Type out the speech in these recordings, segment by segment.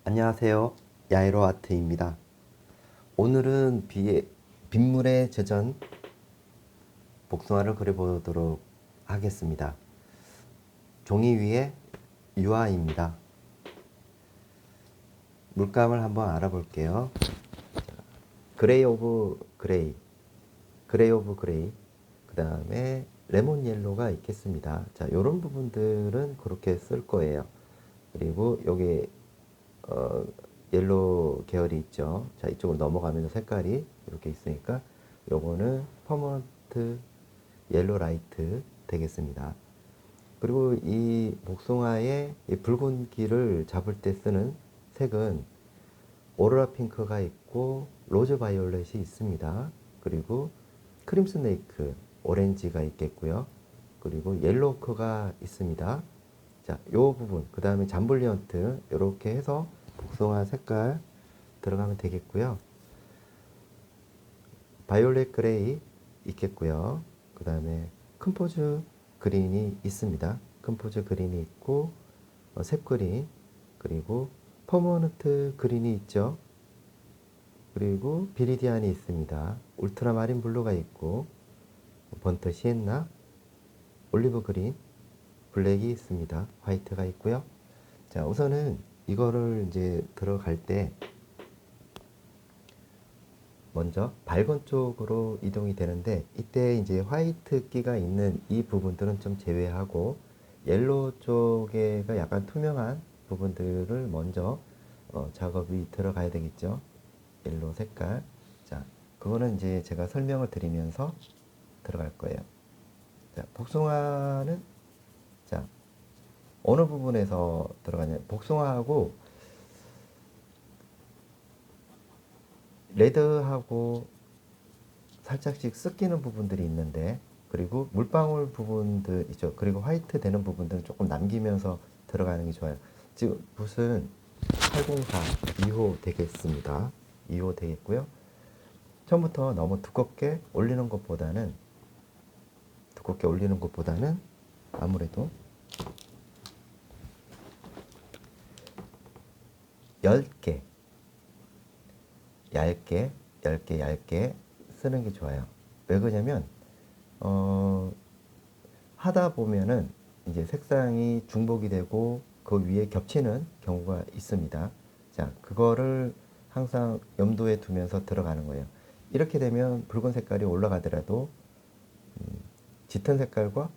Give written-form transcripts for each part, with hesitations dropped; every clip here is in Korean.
안녕하세요. 야이로 아트입니다. 오늘은 빗물에 젖은 복숭아를 그려보도록 하겠습니다. 종이 위에 유화입니다. 물감을 한번 알아볼게요. 그레이 오브 그레이, 그레이 오브 그레이, 그 다음에 레몬 옐로가 있겠습니다. 자, 이런 부분들은 그렇게 쓸 거예요. 그리고 여기 옐로우 계열이 있죠. 자, 이쪽으로 넘어가면서 색깔이 이렇게 있으니까 요거는 퍼머넌트 옐로 라이트 되겠습니다. 그리고 이 복숭아의 이 붉은기를 잡을 때 쓰는 색은 오로라 핑크가 있고 로즈 바이올렛이 있습니다. 그리고 크림 스네이크 오렌지가 있겠고요. 그리고 옐로우크가 있습니다. 자, 요 부분, 그 다음에 잠블리언트 이렇게 해서 복숭아 색깔 들어가면 되겠고요. 바이올렛 그레이 있겠고요. 그 다음에 컴포즈 그린이 있습니다. 컴포즈 그린이 있고 셉 그린, 그리고 퍼머넌트 그린이 있죠. 그리고 비리디안이 있습니다. 울트라마린 블루가 있고 번터 시엔나, 올리브 그린, 블랙이 있습니다. 화이트가 있고요. 자, 우선은 이거를 이제 들어갈 때 먼저 밝은 쪽으로 이동이 되는데, 이때 이제 화이트 기가 있는 이 부분들은 좀 제외하고 옐로우 쪽에가 약간 투명한 부분들을 먼저 작업이 들어가야 되겠죠. 옐로우 색깔. 자, 그거는 이제 제가 설명을 드리면서 들어갈 거예요. 자, 복숭아는 자, 어느 부분에서 들어가냐? 복숭아하고 레드하고 살짝씩 섞이는 부분들이 있는데, 그리고 물방울 부분들 있죠. 그리고 화이트 되는 부분들은 조금 남기면서 들어가는 게 좋아요. 지금 붓은 804 2호 되겠습니다. 2호 되겠고요. 처음부터 너무 두껍게 올리는 것보다는 아무래도 얇게 쓰는 게 좋아요. 왜 그러냐면 하다 보면은 이제 색상이 중복이 되고 그 위에 겹치는 경우가 있습니다. 자, 그거를 항상 염두에 두면서 들어가는 거예요. 이렇게 되면 붉은 색깔이 올라가더라도 짙은 색깔과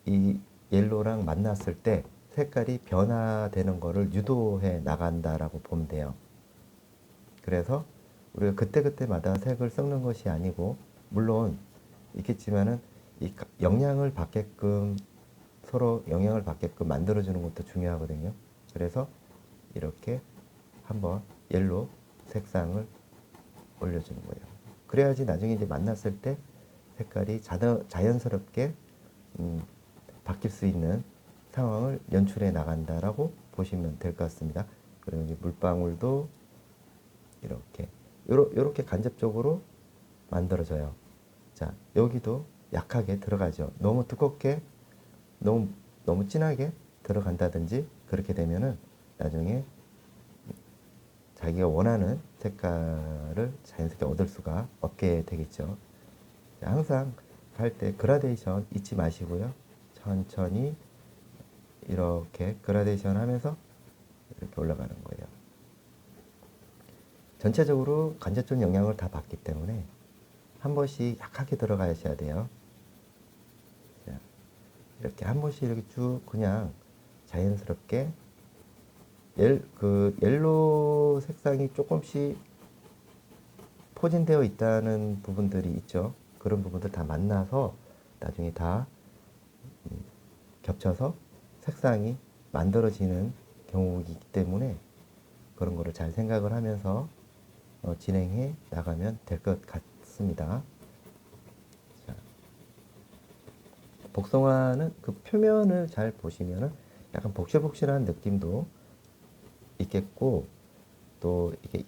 이 옐로랑 만났을 때 색깔이 변화되는 거를 유도해 나간다라고 보면 돼요. 그래서 우리가 그때그때마다 색을 섞는 것이 아니고, 물론 있겠지만은 이 영향을 받게끔, 서로 영향을 받게끔 만들어주는 것도 중요하거든요. 그래서 이렇게 한번 옐로우 색상을 올려주는 거예요. 그래야지 나중에 이제 만났을 때 색깔이 자연스럽게 바뀔 수 있는 상황을 연출해 나간다라고 보시면 될 것 같습니다. 그리고 이제 물방울도 이렇게 간접적으로 만들어져요. 자, 여기도 약하게 들어가죠. 너무 두껍게, 너무 진하게 들어간다든지 그렇게 되면은 나중에 자기가 원하는 색깔을 자연스럽게 얻을 수가 없게 되겠죠. 자, 항상 할 때 그라데이션 잊지 마시고요. 천천히 이렇게 그라데이션 하면서 이렇게 올라가는 거예요. 전체적으로 간접적 영향을 다 받기 때문에 한 번씩 약하게 들어가셔야 돼요. 자, 이렇게 한 번씩 이렇게 쭉 그냥 자연스럽게 옐로우 색상이 조금씩 포진되어 있다는 부분들이 있죠. 그런 부분들 다 만나서 나중에 다 겹쳐서 색상이 만들어지는 경우이기 때문에 그런 거를 잘 생각을 하면서 진행해 나가면 될 것 같습니다. 자, 복숭아는 그 표면을 잘 보시면은 약간 복실복실한 느낌도 있겠고, 또 이게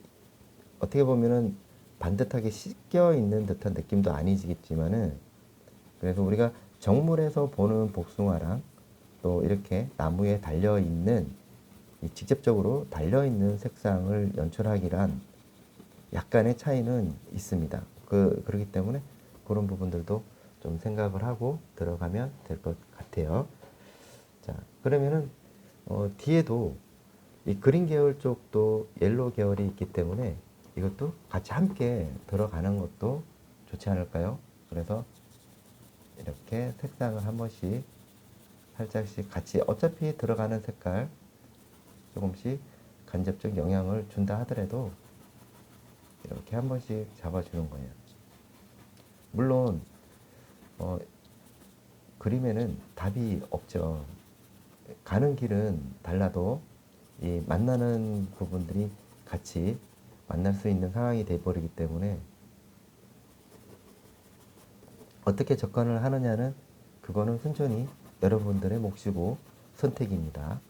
어떻게 보면은 반듯하게 씻겨 있는 듯한 느낌도 아니지겠지만은, 그래서 우리가 정물에서 보는 복숭아랑 또 이렇게 나무에 달려 있는 이 직접적으로 달려있는 색상을 연출하기란 약간의 차이는 있습니다. 그렇기 때문에 그런 부분들도 좀 생각을 하고 들어가면 될 것 같아요. 자, 그러면은 뒤에도 이 그린 계열 쪽도 옐로우 계열이 있기 때문에 이것도 같이 함께 들어가는 것도 좋지 않을까요? 그래서 이렇게 색상을 한 번씩 살짝씩 같이 어차피 들어가는 색깔 조금씩 간접적 영향을 준다 하더라도 이렇게 한 번씩 잡아주는 거예요. 물론 그림에는 답이 없죠. 가는 길은 달라도 이 만나는 부분들이 같이 만날 수 있는 상황이 돼버리기 때문에 어떻게 접근을 하느냐는 그거는 순전히 여러분들의 몫이고 선택입니다.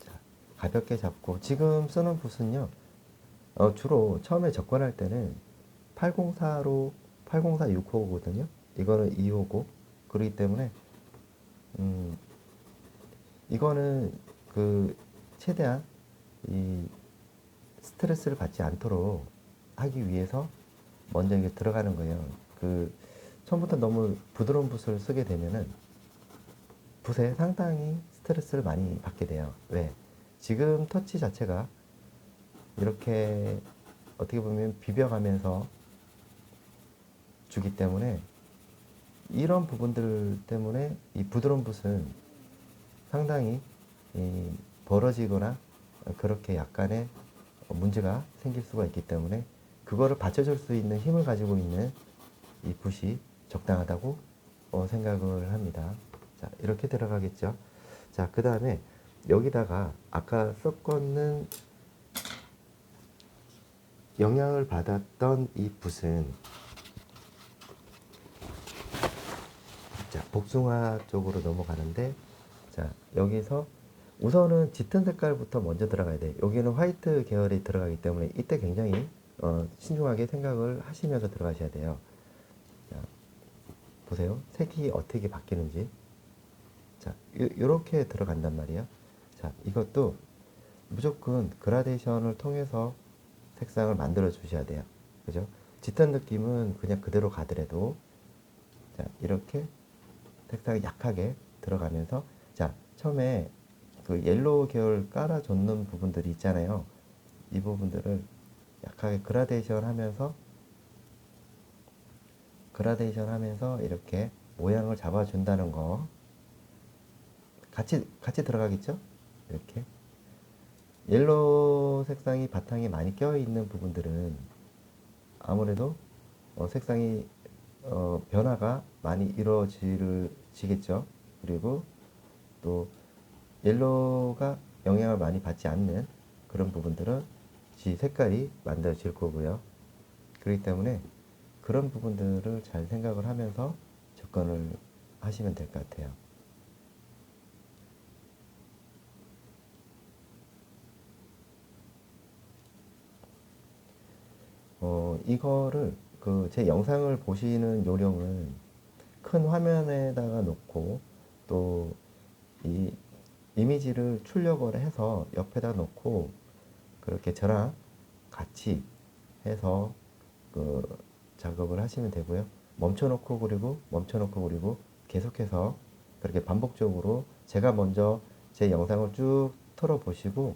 자, 가볍게 잡고 지금 쓰는 붓은요. 주로 처음에 접근할 때는 804로 804 6호거든요. 이거는 2호고 그렇기 때문에 이거는 그 최대한 이 스트레스를 받지 않도록 하기 위해서 먼저 이게 들어가는 거예요. 처음부터 너무 부드러운 붓을 쓰게 되면은 붓에 상당히 스트레스를 많이 받게 돼요. 왜? 지금 터치 자체가 이렇게 어떻게 보면 비벼가면서 주기 때문에 이런 부분들 때문에 이 부드러운 붓은 상당히 벌어지거나 그렇게 약간의 문제가 생길 수가 있기 때문에 그거를 받쳐줄 수 있는 힘을 가지고 있는 이 붓이 적당하다고 생각을 합니다. 자, 이렇게 들어가겠죠. 자, 그 다음에 여기다가 아까 섞었는 영향을 받았던 이 붓은 자, 복숭아 쪽으로 넘어가는데 자, 여기서 우선은 짙은 색깔부터 먼저 들어가야 돼요. 여기는 화이트 계열이 들어가기 때문에 이때 굉장히 신중하게 생각을 하시면서 들어가셔야 돼요. 자, 보세요. 색이 어떻게 바뀌는지. 자, 요렇게 들어간단 말이에요. 자, 이것도 무조건 그라데이션을 통해서 색상을 만들어 주셔야 돼요. 그죠? 짙은 느낌은 그냥 그대로 가더라도 자, 이렇게 색상이 약하게 들어가면서 자, 처음에 그 옐로우 계열 깔아줬는 부분들이 있잖아요. 이 부분들을 약하게 그라데이션 하면서 이렇게 모양을 잡아준다는 거 같이 들어가겠죠? 이렇게 옐로우 색상이 바탕에 많이 껴있는 부분들은 아무래도 색상이 변화가 많이 이루어지겠죠. 그리고 또 옐로우가 영향을 많이 받지 않는 그런 부분들은 지 색깔이 만들어질 거고요. 그렇기 때문에 그런 부분들을 잘 생각을 하면서 접근을 하시면 될 것 같아요. 이거를 제 영상을 보시는 요령은 큰 화면에다가 놓고 또 이 이미지를 출력을 해서 옆에다 놓고 그렇게 저랑 같이 해서 그 작업을 하시면 되고요. 멈춰놓고 그리고 계속해서 그렇게 반복적으로 제가 먼저 제 영상을 쭉 틀어 보시고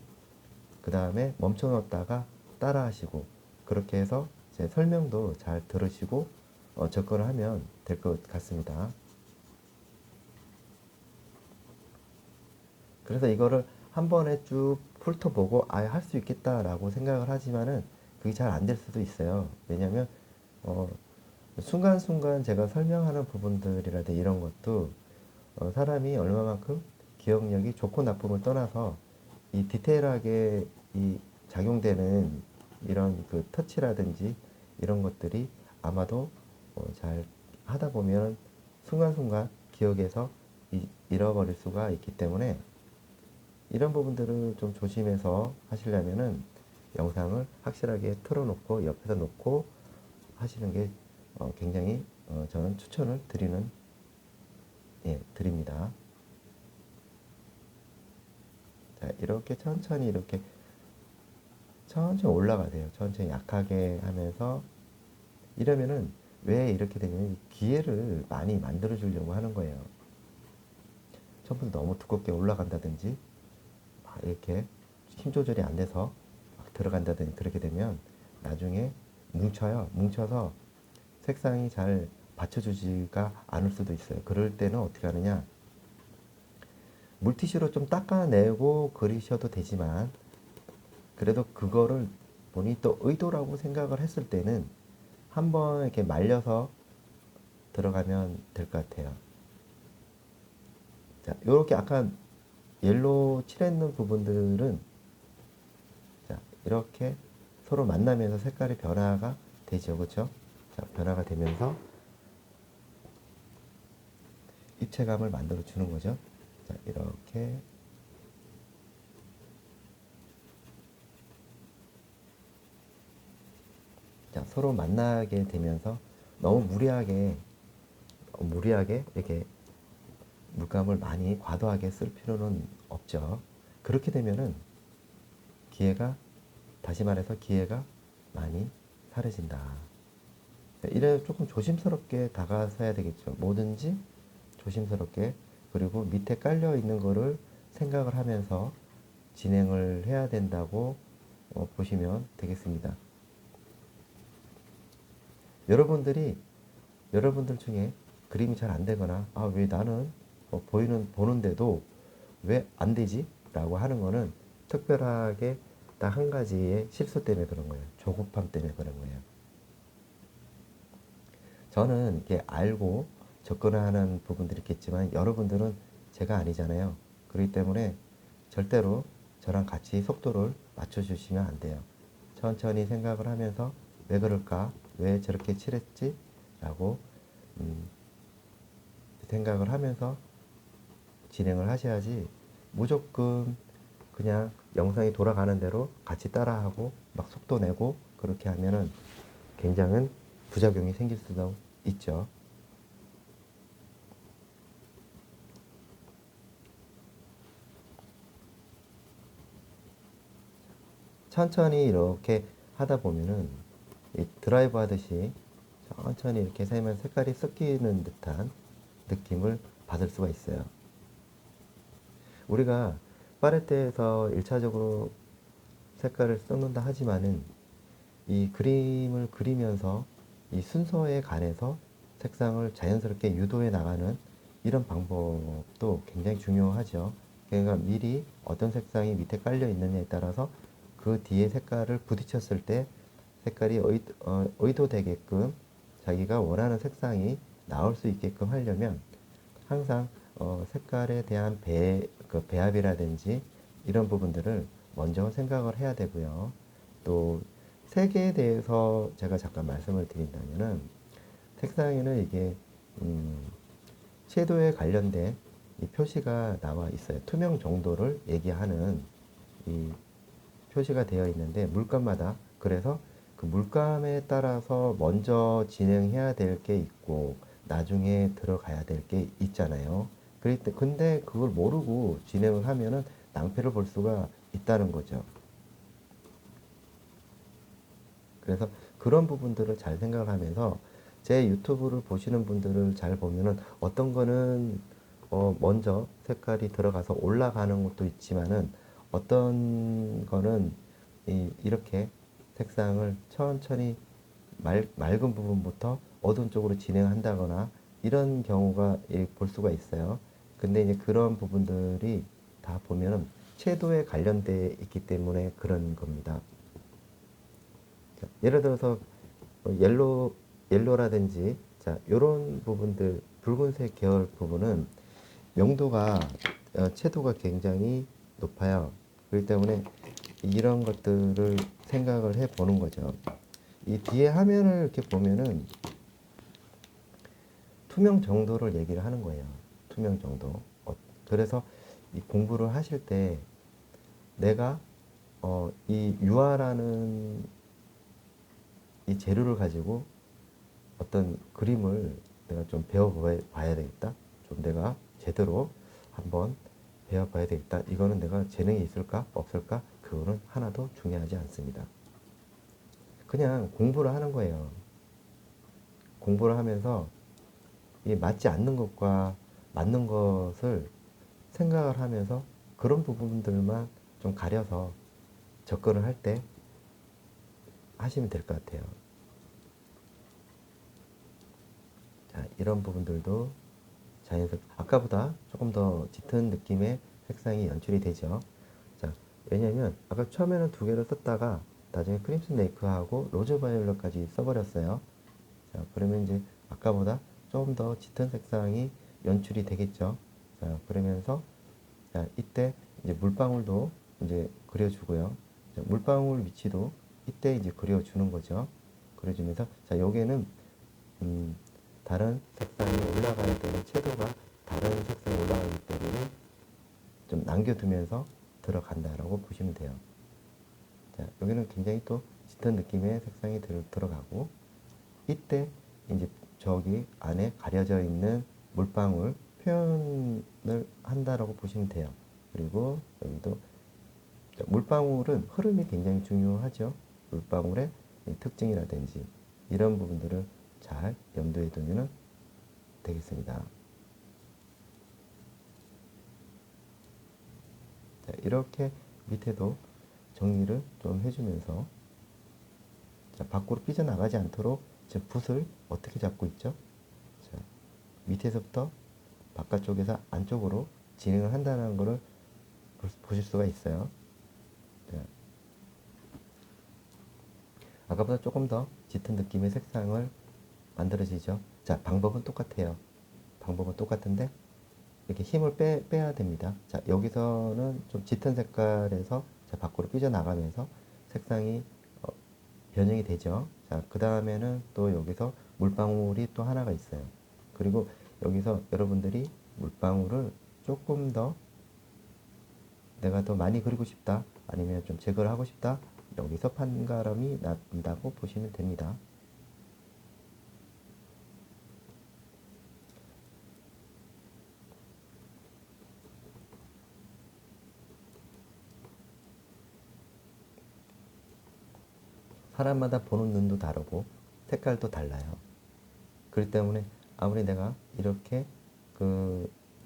그 다음에 멈춰 놓았다가 따라 하시고 그렇게 해서 제 설명도 잘 들으시고 접근을 하면 될 것 같습니다. 그래서 이거를 한 번에 쭉 훑어보고 아예 할 수 있겠다라고 생각을 하지만은 그게 잘 안 될 수도 있어요. 왜냐면 순간순간 제가 설명하는 부분들이라든지 이런 것도 사람이 얼마만큼 기억력이 좋고 나쁨을 떠나서 이 디테일하게 이 작용되는 이런 그 터치라든지 이런 것들이 아마도 잘 하다 보면 순간순간 기억에서 잃어버릴 수가 있기 때문에 이런 부분들을 좀 조심해서 하시려면은 영상을 확실하게 틀어놓고 옆에다 놓고 하시는 게 굉장히 저는 추천을 드립니다. 자, 이렇게 천천히 올라가세요. 천천히 약하게 하면서 이러면은 왜 이렇게 되냐면 기회를 많이 만들어 주려고 하는 거예요. 처음부터 너무 두껍게 올라간다든지 막 이렇게 힘 조절이 안 돼서 막 들어간다든지 그렇게 되면 나중에 뭉쳐요. 뭉쳐서 색상이 잘 받쳐주지가 않을 수도 있어요. 그럴 때는 어떻게 하느냐, 물티슈로 좀 닦아내고 그리셔도 되지만 그래도 그거를 본인이 또 의도라고 생각을 했을 때는 한번 이렇게 말려서 들어가면 될 것 같아요. 자, 요렇게 아까 옐로우 칠했는 부분들은 자, 이렇게 서로 만나면서 색깔이 변화가 되죠. 그렇죠? 자, 변화가 되면서 입체감을 만들어 주는 거죠. 자, 이렇게 자, 서로 만나게 되면서 너무 무리하게 이렇게 물감을 많이 과도하게 쓸 필요는 없죠. 그렇게 되면은 기회가, 다시 말해서 기회가 많이 사라진다. 이래 조금 조심스럽게 다가서야 되겠죠. 뭐든지 조심스럽게, 그리고 밑에 깔려 있는 거를 생각을 하면서 진행을 해야 된다고 보시면 되겠습니다. 여러분들 중에 그림이 잘 안 되거나, 아, 왜 나는 보는데도 왜 안 되지? 라고 하는 거는 특별하게 딱 한 가지의 실수 때문에 그런 거예요. 조급함 때문에 그런 거예요. 저는 이게 알고 접근하는 부분들이 있겠지만 여러분들은 제가 아니잖아요. 그렇기 때문에 절대로 저랑 같이 속도를 맞춰주시면 안 돼요. 천천히 생각을 하면서 왜 그럴까? 왜 저렇게 칠했지? 라고 음, 생각을 하면서 진행을 하셔야지, 무조건 그냥 영상이 돌아가는 대로 같이 따라하고 막 속도 내고 그렇게 하면은 굉장한 부작용이 생길 수도 있죠. 천천히 이렇게 하다 보면은 드라이브 하듯이 천천히 이렇게 세면 색깔이 섞이는 듯한 느낌을 받을 수가 있어요. 우리가 파레트에서 1차적으로 색깔을 섞는다 하지만은 이 그림을 그리면서 이 순서에 관해서 색상을 자연스럽게 유도해 나가는 이런 방법도 굉장히 중요하죠. 그러니까 미리 어떤 색상이 밑에 깔려 있느냐에 따라서 그 뒤에 색깔을 부딪혔을 때 색깔이 의도되게끔 자기가 원하는 색상이 나올 수 있게끔 하려면 항상 색깔에 대한 그 배합이라든지 이런 부분들을 먼저 생각을 해야 되고요. 또 색에 대해서 제가 잠깐 말씀을 드린다면은 색상에는 이게 음, 섀도우에 관련된 이 표시가 나와 있어요. 투명 정도를 얘기하는 이 표시가 되어 있는데 물감마다, 그래서 그 물감에 따라서 먼저 진행해야 될 게 있고 나중에 들어가야 될 게 있잖아요. 근데 그걸 모르고 진행을 하면은 낭패를 볼 수가 있다는 거죠. 그래서 그런 부분들을 잘 생각을 하면서 제 유튜브를 보시는 분들을 잘 보면은 어떤 거는 먼저 색깔이 들어가서 올라가는 것도 있지만은 어떤 거는 이렇게 색상을 천천히 맑은 부분부터 어두운 쪽으로 진행한다거나 이런 경우가 볼 수가 있어요. 근데 이제 그런 부분들이 다 보면은 채도에 관련돼 있기 때문에 그런 겁니다. 예를 들어서 옐로라든지 자, 요런 부분들, 붉은색 계열 부분은 명도가 채도가 굉장히 높아요. 그렇기 때문에 이런 것들을 생각을 해 보는 거죠. 이 뒤에 화면을 이렇게 보면은 투명 정도를 얘기를 하는 거예요. 투명 정도. 그래서 이 공부를 하실 때 내가 이 유화라는 이 재료를 가지고 어떤 그림을 내가 좀 배워봐야 되겠다. 좀 내가 제대로 한번 배워봐야 되겠다. 이거는 내가 재능이 있을까? 없을까? 그거는 하나도 중요하지 않습니다. 그냥 공부를 하는 거예요. 공부를 하면서 이 맞지 않는 것과 맞는 것을 생각을 하면서 그런 부분들만 좀 가려서 접근을 할 때 하시면 될 것 같아요. 자, 이런 부분들도 자연스럽게 아까보다 조금 더 짙은 느낌의 색상이 연출이 되죠. 자, 왜냐면 아까 처음에는 두 개를 썼다가 나중에 크림슨 레이크하고 로즈 바이올렛까지 써버렸어요. 자, 그러면 이제 아까보다 조금 더 짙은 색상이 연출이 되겠죠. 자, 그러면서 자, 이때 이제 물방울도 이제 그려주고요. 자, 물방울 위치도 이때 이제 그려주는 거죠. 그려주면서 자, 여기에는 다른 색상이 올라가야 되는 채도가 다른 색상이 올라가기 때문에 좀 남겨두면서 들어간다라고 보시면 돼요. 자, 여기는 굉장히 또 짙은 느낌의 색상이 들어가고 이때 이제 저기 안에 가려져 있는 물방울 표현을 한다라고 보시면 돼요. 그리고 여기도 물방울은 흐름이 굉장히 중요하죠. 물방울의 특징이라든지 이런 부분들을 잘 염두에 두면 되겠습니다. 자, 이렇게 밑에도 정리를 좀 해주면서 자, 밖으로 삐져나가지 않도록 지금 붓을 어떻게 잡고 있죠? 자, 밑에서부터 바깥쪽에서 안쪽으로 진행을 한다는 것을 보실 수가 있어요. 자, 아까보다 조금 더 짙은 느낌의 색상을 만들어지죠. 자, 방법은 똑같아요. 방법은 똑같은데 이렇게 힘을 빼야 됩니다. 자, 여기서는 좀 짙은 색깔에서 자, 밖으로 삐져나가면서 색상이 변형이 되죠. 자, 그 다음에는 또 여기서 물방울이 또 하나가 있어요. 그리고 여기서 여러분들이 물방울을 조금 더 내가 더 많이 그리고 싶다. 아니면 좀 제거를 하고 싶다. 여기서 판가름이 난다고 보시면 됩니다. 사람마다 보는 눈도 다르고 색깔도 달라요. 그렇기 때문에 아무리 내가 이렇게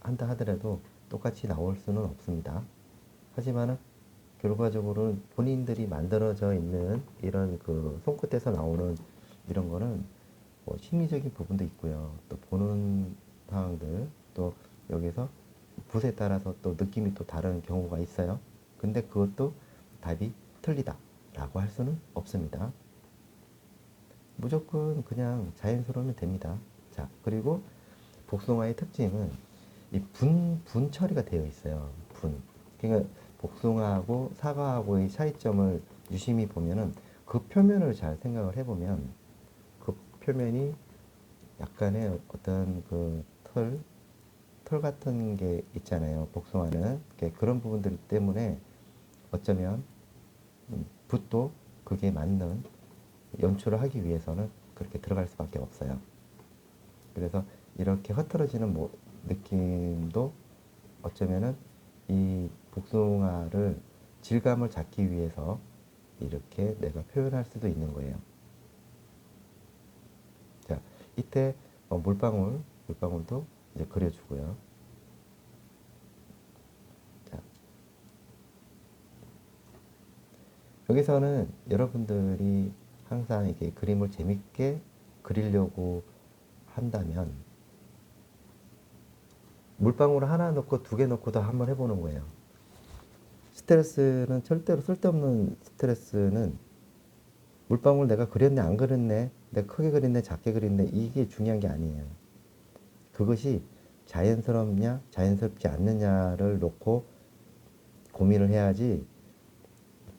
한다 하더라도 똑같이 나올 수는 없습니다. 하지만은 결과적으로는 본인들이 만들어져 있는 이런 손끝에서 나오는 이런 거는 뭐 심리적인 부분도 있고요. 또 보는 상황들, 또 여기서 붓에 따라서 또 느낌이 또 다른 경우가 있어요. 근데 그것도 답이 틀리다 라고 할 수는 없습니다. 무조건 그냥 자연스러우면 됩니다. 자, 그리고 복숭아의 특징은 이 분 처리가 되어 있어요. 그러니까 복숭아하고 사과하고의 차이점을 유심히 보면은 그 표면을 잘 생각을 해보면 그 표면이 약간의 어떤 털 같은 게 있잖아요. 복숭아는 그런 부분들 때문에 어쩌면 붓도 그게 맞는 연출을 하기 위해서는 그렇게 들어갈 수밖에 없어요. 그래서 이렇게 흐트러지는 느낌도 어쩌면은 이 복숭아를 질감을 잡기 위해서 이렇게 내가 표현할 수도 있는 거예요. 자, 이때 물방울도 이제 그려주고요. 자, 여기서는 여러분들이 항상 이게 그림을 재밌게 그리려고 한다면 물방울 하나 넣고 두 개 넣고도 한번 해보는 거예요. 스트레스는 절대로 쓸데없는 스트레스는 물방울 내가 그렸네 안 그렸네 내가 크게 그렸네 작게 그렸네 이게 중요한 게 아니에요. 그것이 자연스럽냐 자연스럽지 않느냐를 놓고 고민을 해야지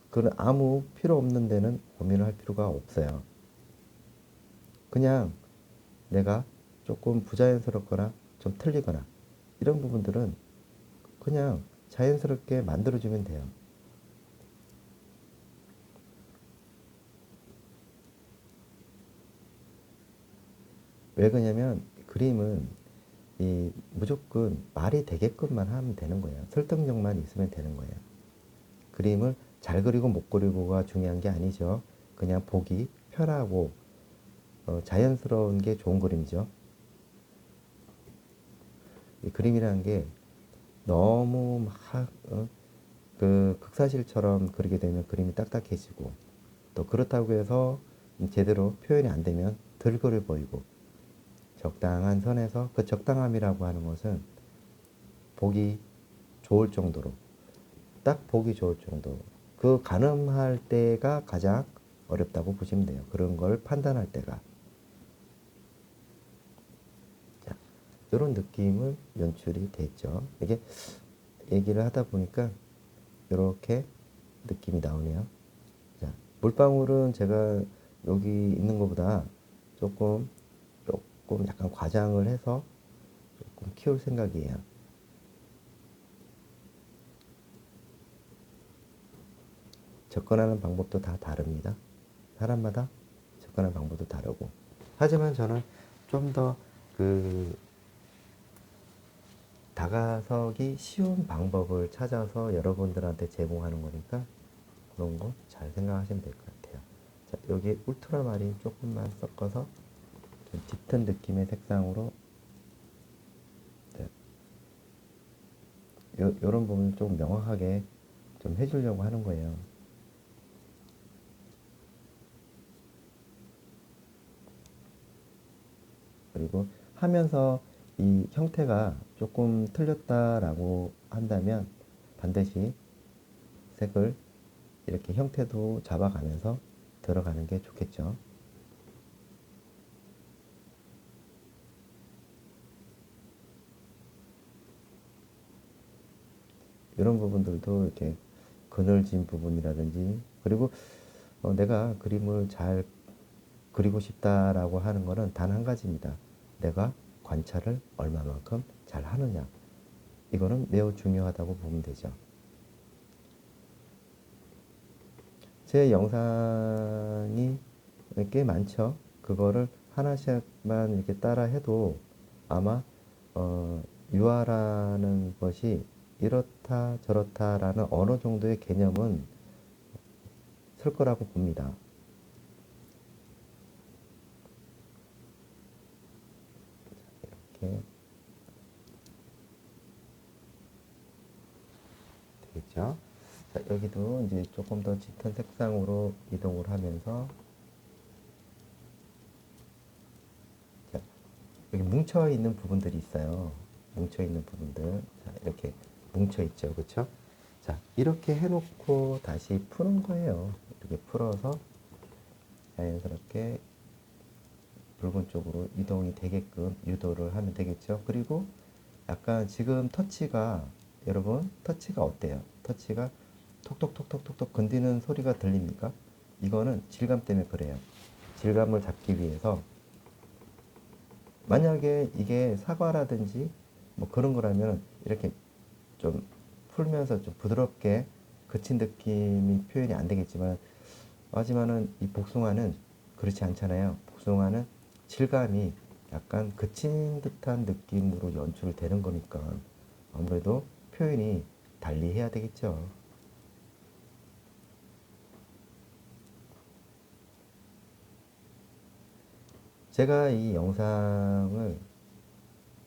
그런 아무 필요 없는 데는 고민을 할 필요가 없어요. 그냥 내가 조금 부자연스럽거나 좀 틀리거나 이런 부분들은 그냥 자연스럽게 만들어주면 돼요. 왜 그러냐면 그림은 이 무조건 말이 되게끔만 하면 되는 거예요. 설득력만 있으면 되는 거예요. 그림을 잘 그리고 못 그리고가 중요한 게 아니죠. 그냥 보기 편하고 자연스러운 게 좋은 그림이죠. 이 그림이라는 게 너무 막 그 극사실처럼 그리게 되면 그림이 딱딱해지고, 또 그렇다고 해서 제대로 표현이 안 되면 덜 그려 보이고, 적당한 선에서, 그 적당함이라고 하는 것은 보기 좋을 정도로, 딱 보기 좋을 정도, 그 가늠할 때가 가장 어렵다고 보시면 돼요. 그런 걸 판단할 때가. 자, 이런 느낌을 연출이 됐죠. 이게 얘기를 하다 보니까 이렇게 느낌이 나오네요. 자, 물방울은 제가 여기 있는 것보다 조금 약간 과장을 해서 조금 키울 생각이에요. 접근하는 방법도 다 다릅니다. 사람마다 접근하는 방법도 다르고. 하지만 저는 좀 더 그 다가서기 쉬운 방법을 찾아서 여러분들한테 제공하는 거니까 그런 거 잘 생각하시면 될 것 같아요. 자, 여기 울트라마린 조금만 섞어서 좀 짙은 느낌의 색상으로, 네, 요런 부분을 좀 명확하게 좀 해주려고 하는 거예요. 그리고 하면서 이 형태가 조금 틀렸다라고 한다면 반드시 색을 이렇게 형태도 잡아가면서 들어가는 게 좋겠죠. 이런 부분들도 이렇게 그늘진 부분이라든지, 그리고 내가 그림을 잘 그리고 싶다라고 하는 거는 단 한 가지입니다. 내가 관찰을 얼마만큼 잘 하느냐. 이거는 매우 중요하다고 보면 되죠. 제 영상이 꽤 많죠. 그거를 하나씩만 이렇게 따라 해도 아마 유아라는 것이 이렇다 저렇다라는 어느 정도의 개념은 쓸 거라고 봅니다. 이렇게 되겠죠. 자, 여기도 이제 조금 더 짙은 색상으로 이동을 하면서, 자, 여기 뭉쳐 있는 부분들이 있어요. 뭉쳐 있는 부분들. 자, 이렇게 뭉쳐 있죠. 그렇죠? 자, 이렇게 해놓고 다시 푸는 거예요. 이렇게 풀어서 자연스럽게 붉은 쪽으로 이동이 되게끔 유도를 하면 되겠죠. 그리고 약간 지금 터치가, 여러분 터치가 어때요? 터치가 톡톡톡톡톡톡 건드리는 소리가 들립니까? 이거는 질감 때문에 그래요. 질감을 잡기 위해서, 만약에 이게 사과라든지 뭐 그런 거라면 이렇게 좀 풀면서 좀 부드럽게 그친 느낌이 표현이 안 되겠지만, 하지만은 이 복숭아는 그렇지 않잖아요. 복숭아는 질감이 약간 그친 듯한 느낌으로 연출이 되는 거니까 아무래도 표현이 달리 해야 되겠죠. 제가 이 영상을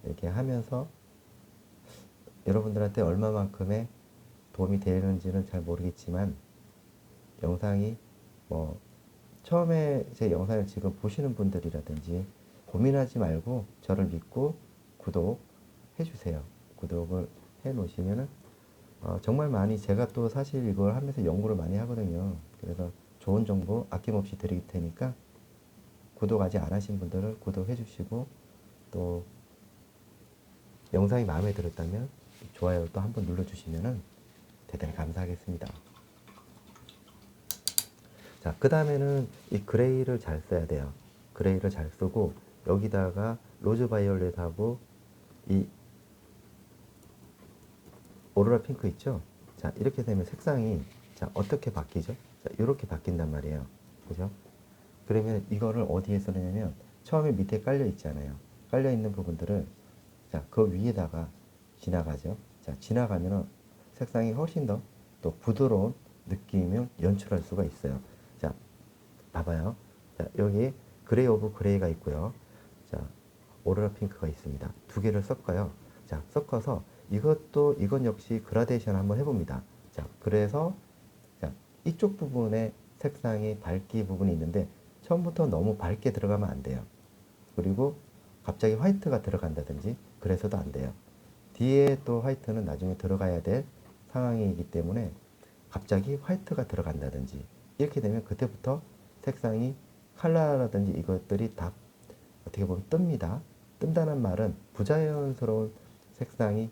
이렇게 하면서 여러분들한테 얼마만큼의 도움이 되는지는 잘 모르겠지만, 영상이 뭐 처음에 제 영상을 지금 보시는 분들이라든지 고민하지 말고 저를 믿고 구독해 주세요. 구독을 해 놓으시면은 정말 많이, 제가 또 사실 이걸 하면서 연구를 많이 하거든요. 그래서 좋은 정보 아낌없이 드릴 테니까 구독 아직 안 하신 분들은 구독해 주시고, 또 영상이 마음에 들었다면 좋아요 또 한번 눌러주시면은 대단히 감사하겠습니다. 자, 그 다음에는 이 그레이를 잘 써야 돼요. 그레이를 잘 쓰고 여기다가 로즈 바이올렛하고 이 오로라 핑크 있죠? 자, 이렇게 되면 색상이, 자, 어떻게 바뀌죠? 자, 이렇게 바뀐단 말이에요. 그죠? 그러면 이거를 어디에 쓰느냐면 처음에 밑에 깔려 있잖아요. 깔려 있는 부분들을 자, 그 위에다가 지나가죠. 자, 지나가면은 색상이 훨씬 더 또 부드러운 느낌을 연출할 수가 있어요. 자, 봐봐요. 자, 여기 그레이 오브 그레이가 있고요. 자, 오로라 핑크가 있습니다. 두 개를 섞어요. 자, 섞어서 이건 역시 그라데이션 한번 해봅니다. 자, 그래서 자, 이쪽 부분에 색상이 밝기 부분이 있는데 처음부터 너무 밝게 들어가면 안 돼요. 그리고 갑자기 화이트가 들어간다든지 그래서도 안 돼요. 뒤에 또 화이트는 나중에 들어가야 될 상황이기 때문에 갑자기 화이트가 들어간다든지 이렇게 되면 그때부터 색상이 컬러라든지 이것들이 다 어떻게 보면 뜹니다. 뜬다는 말은 부자연스러운 색상이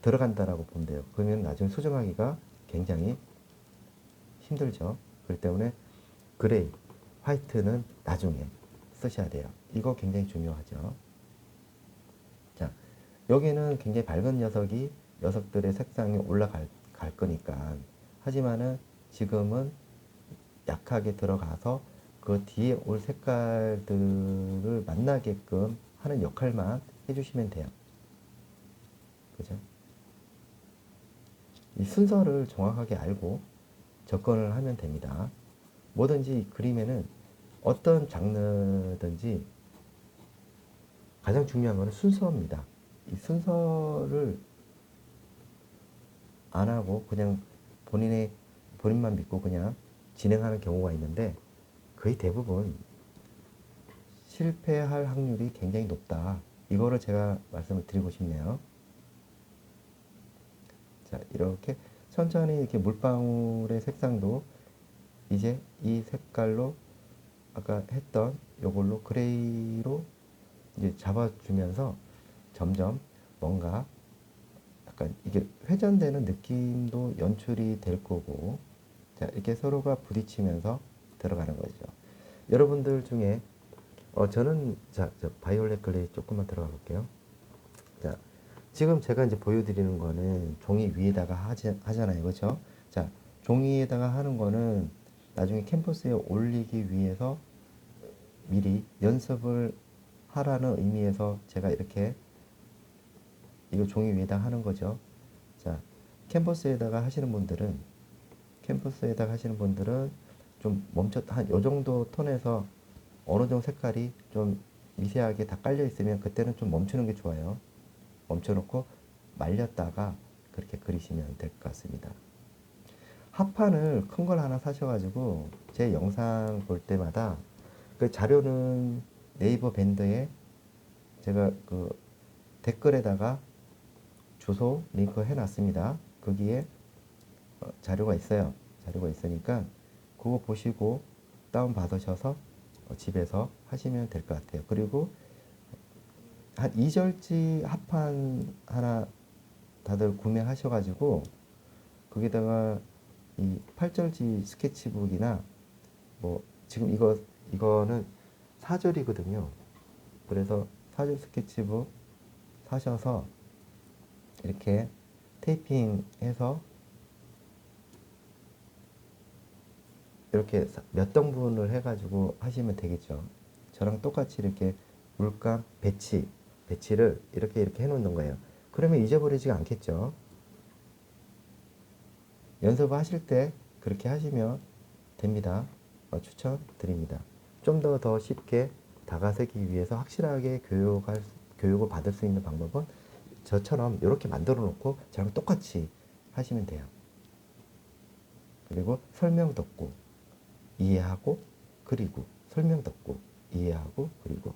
들어간다라고 보면 돼요. 그러면 나중에 수정하기가 굉장히 힘들죠. 그렇기 때문에 그레이, 화이트는 나중에 쓰셔야 돼요. 이거 굉장히 중요하죠. 자, 여기는 굉장히 밝은 녀석들의 색상이 올라갈 거니까. 하지만은 지금은 약하게 들어가서 그 뒤에 올 색깔들을 만나게끔 하는 역할만 해주시면 돼요. 그죠? 이 순서를 정확하게 알고 접근을 하면 됩니다. 뭐든지 그림에는 어떤 장르든지 가장 중요한 것은 순서입니다. 이 순서를 안 하고 그냥 본인만 믿고 그냥 진행하는 경우가 있는데 거의 대부분 실패할 확률이 굉장히 높다. 이거를 제가 말씀을 드리고 싶네요. 자, 이렇게 천천히 이렇게 물방울의 색상도 이제 이 색깔로 아까 했던 요걸로 그레이로 이제 잡아주면서 점점 뭔가 약간 이게 회전되는 느낌도 연출이 될 거고, 자, 이렇게 서로가 부딪히면서 들어가는 거죠. 여러분들 중에 저는 저 바이올렛 글레이 조금만 들어가 볼게요. 자, 지금 제가 이제 보여드리는 거는 종이 위에다가 하잖아요, 그렇죠? 자, 종이에다가 하는 거는 나중에 캔버스에 올리기 위해서 미리 연습을 하라는 의미에서 제가 이렇게 이거 종이 위에다 하는 거죠. 자, 캔버스에다가 하시는 분들은 좀 한 요 정도 톤에서 어느 정도 색깔이 좀 미세하게 다 깔려 있으면 그때는 좀 멈추는 게 좋아요. 멈춰놓고 말렸다가 그렇게 그리시면 될 것 같습니다. 합판을 큰 걸 하나 사셔가지고 제 영상 볼 때마다 그 자료는 네이버 밴드에 제가 그 댓글에다가 주소 링크 해놨습니다. 거기에 자료가 있어요. 자료가 있으니까 그거 보시고 다운 받으셔서 집에서 하시면 될 것 같아요. 그리고 한 2절지 합판 하나 다들 구매하셔가지고 거기다가 이 8절지 스케치북이나 뭐 지금 이거는 4절이거든요. 그래서 4절 스케치북 사셔서 이렇게 테이핑해서 이렇게 몇 등분을 해가지고 하시면 되겠죠. 저랑 똑같이 이렇게 물감 배치를 이렇게 해놓는 거예요. 그러면 잊어버리지가 않겠죠. 연습하실 때 그렇게 하시면 됩니다. 추천드립니다. 좀 더 쉽게 다가서기 위해서 확실하게 교육을 받을 수 있는 방법은 저처럼 이렇게 만들어 놓고 저랑 똑같이 하시면 돼요. 그리고 설명 듣고 이해하고 그리고 설명 듣고 이해하고 그리고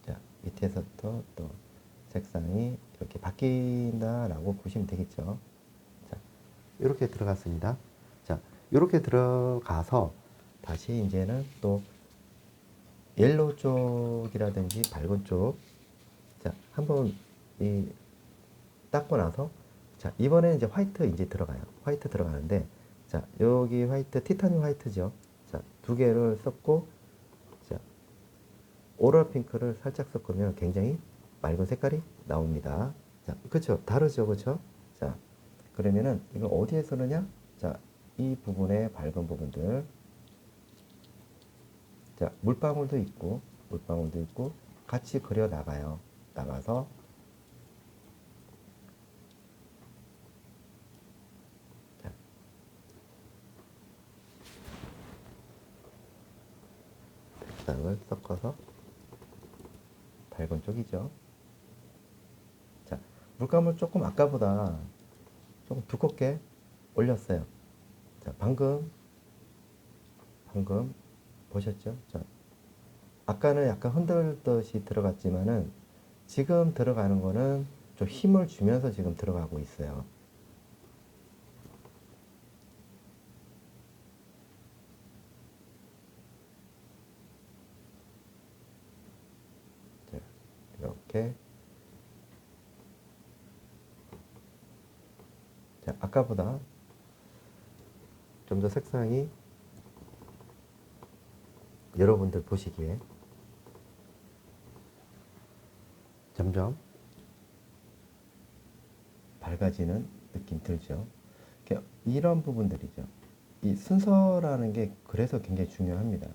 자, 밑에서 또 색상이 이렇게 바뀐다라고 보시면 되겠죠. 자, 이렇게 들어갔습니다. 자, 이렇게 들어가서 다시 이제는 또 옐로우 쪽이라든지 밝은 쪽, 자, 한번 닦고 나서, 자, 이번에는 이제 화이트 이제 들어가요. 화이트 들어가는데, 자, 여기 화이트, 티타늄 화이트죠. 자, 두 개를 썼고, 자, 오럴 핑크를 살짝 섞으면 굉장히 맑은 색깔이 나옵니다. 자, 그쵸? 다르죠, 그쵸? 자, 그러면은 이거 어디에 쓰느냐? 자, 이 부분의 밝은 부분들, 자, 물방울도 있고 같이 그려 나가요. 나가서 자, 색상을 섞어서 밝은 쪽이죠. 자, 물감을 조금 아까보다 조금 두껍게 올렸어요. 자, 방금 보셨죠? 자, 아까는 약간 흔들듯이 들어갔지만은 지금 들어가는 거는 좀 힘을 주면서 지금 들어가고 있어요. 자, 이렇게. 자, 아까보다 좀 더 색상이 여러분들 보시기에 점점 밝아지는 느낌 들죠. 이런 부분들이죠. 이 순서라는 게 그래서 굉장히 중요합니다.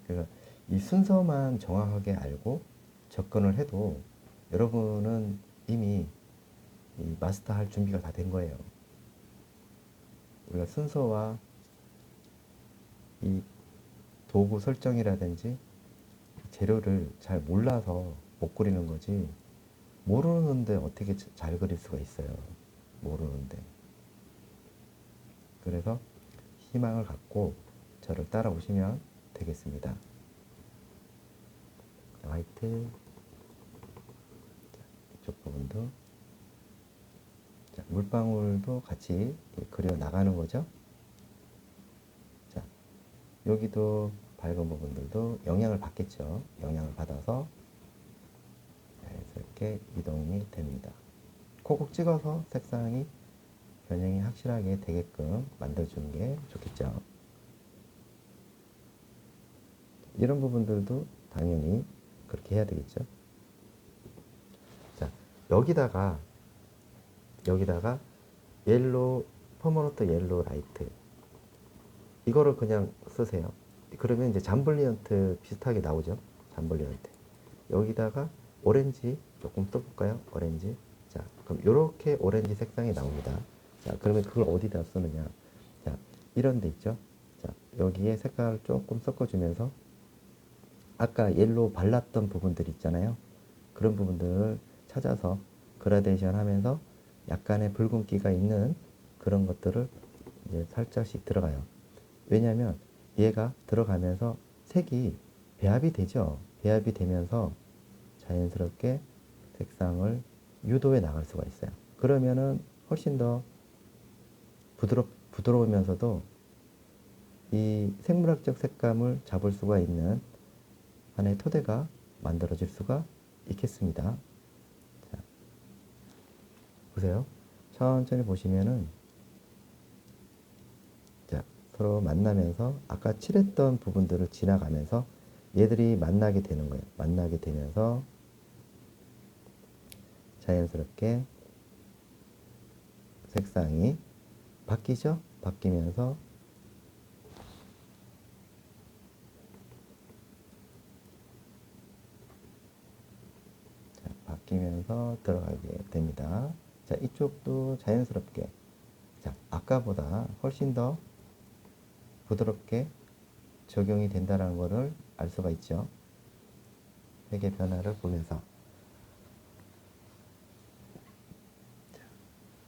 그래서 이 순서만 정확하게 알고 접근을 해도 여러분은 이미 이 마스터할 준비가 다 된 거예요. 우리가 순서와 이 도구 설정이라든지 재료를 잘 몰라서 못 그리는 거지, 모르는데 어떻게 잘 그릴 수가 있어요. 모르는데. 그래서 희망을 갖고 저를 따라오시면 되겠습니다. 화이트. 자, 이쪽 부분도. 자, 물방울도 같이 그려 나가는 거죠. 자, 여기도 밝은 부분들도 영향을 받겠죠. 영향을 받아서 이렇게 이동이 됩니다. 콕콕 찍어서 색상이 변형이 확실하게 되게끔 만들어주는 게 좋겠죠. 이런 부분들도 당연히 그렇게 해야 되겠죠. 자, 여기다가 옐로우, 퍼머넌트 옐로우 라이트, 이거를 그냥 쓰세요. 그러면 이제 잠블리언트 비슷하게 나오죠. 잠블리언트. 여기다가 오렌지 조금 써볼까요? 오렌지. 자, 그럼 이렇게 오렌지 색상이 나옵니다. 자, 그러면 그걸 어디다 쓰느냐? 자, 이런 데 있죠. 자, 여기에 색깔을 조금 섞어주면서 아까 옐로우 발랐던 부분들 있잖아요. 그런 부분들을 찾아서 그라데이션 하면서 약간의 붉은기가 있는 그런 것들을 이제 살짝씩 들어가요. 왜냐하면 얘가 들어가면서 색이 배합이 되죠. 배합이 되면서 자연스럽게 색상을 유도해 나갈 수가 있어요. 그러면은 훨씬 더 부드러우면서도 이 생물학적 색감을 잡을 수가 있는 하나의 토대가 만들어질 수가 있겠습니다. 자, 보세요. 천천히 보시면은, 자, 서로 만나면서 아까 칠했던 부분들을 지나가면서 얘들이 만나게 되는 거예요. 만나게 되면서 자연스럽게 색상이 바뀌죠? 바뀌면서 들어가게 됩니다. 자, 이쪽도 자연스럽게, 자, 아까보다 훨씬 더 부드럽게 적용이 된다는 것을 알 수가 있죠. 색의 변화를 보면서.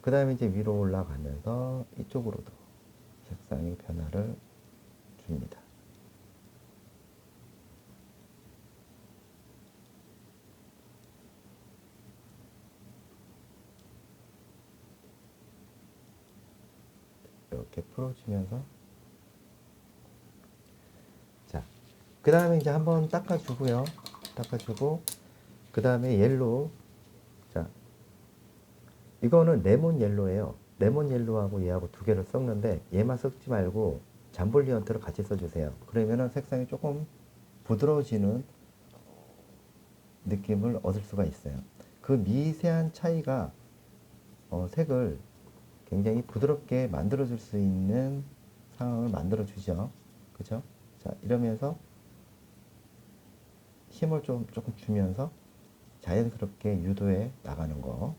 그 다음에 이제 위로 올라가면서 이쪽으로도 색상의 변화를 줍니다. 이렇게 풀어주면서, 자, 그 다음에 이제 한번 닦아주고요. 닦아주고, 그 다음에 옐로우. 자, 이거는 레몬 옐로예요. 레몬 옐로우하고 얘하고 두 개를 섞는데 얘만 섞지 말고 잠볼리언트를 같이 써주세요. 그러면은 색상이 조금 부드러워지는 느낌을 얻을 수가 있어요. 그 미세한 차이가 색을 굉장히 부드럽게 만들어줄 수 있는 상황을 만들어주죠. 그죠? 자, 이러면서 힘을 조금 주면서 자연스럽게 유도해 나가는 거.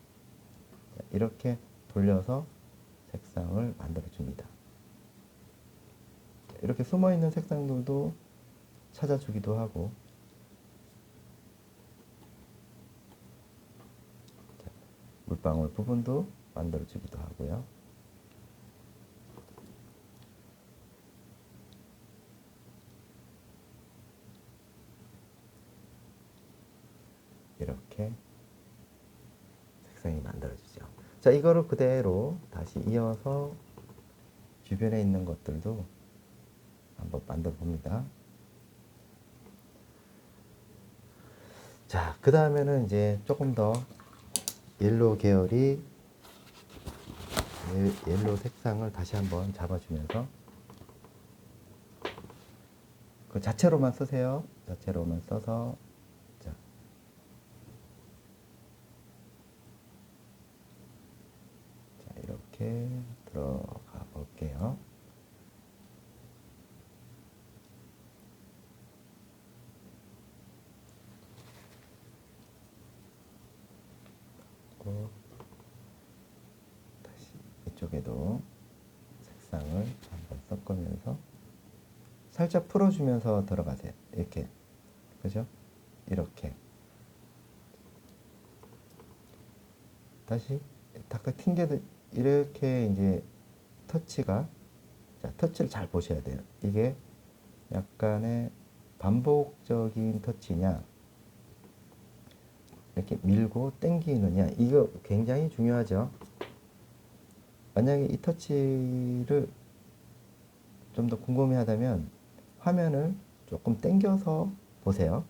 자, 이렇게 돌려서 색상을 만들어 줍니다. 이렇게 숨어 있는 색상들도 찾아주기도 하고, 자, 물방울 부분도 만들어 주기도 하고요. 이렇게 색상이 만들어지죠. 자, 이거를 그대로 다시 이어서 주변에 있는 것들도 한번 만들어 봅니다. 자, 그 다음에는 이제 조금 더 옐로우 계열이 옐로우 색상을 다시 한번 잡아주면서 그 자체로만 쓰세요. 자체로만 써서 자, 이렇게 들어가 볼게요. 다시 이쪽에도 색상을 한번 섞으면서 살짝 풀어주면서 들어가세요. 이렇게, 그죠? 이렇게 다시 탁탁 튕겨도 이렇게 이제 터치가, 자, 터치를 잘 보셔야 돼요. 이게 약간의 반복적인 터치냐, 이렇게 밀고 당기느냐, 이거 굉장히 중요하죠. 만약에 이 터치를 좀 더 궁금해 하다면 화면을 조금 당겨서 보세요.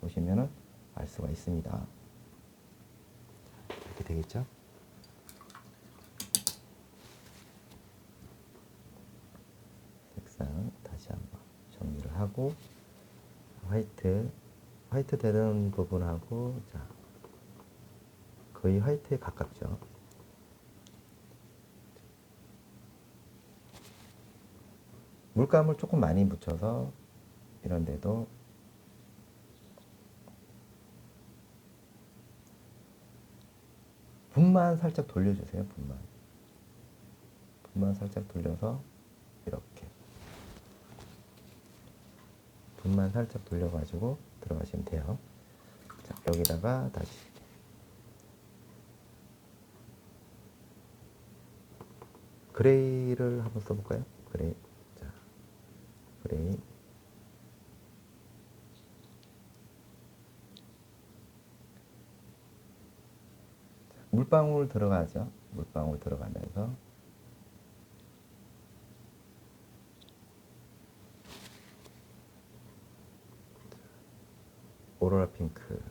보시면은 알 수가 있습니다. 이렇게 되겠죠? 색상 다시 한번 정리를 하고, 화이트 되는 부분하고, 자, 거의 화이트에 가깝죠. 물감을 조금 많이 묻혀서 이런데도 붓만 살짝 돌려주세요. 붓만 살짝 돌려서 이렇게 붓만 살짝 돌려가지고 들어가시면 돼요. 자, 여기다가 다시 그레이를 한번 써볼까요? 그레이. 자, 그레이. 자, 물방울 들어가죠. 물방울 들어가면서 오로라 핑크,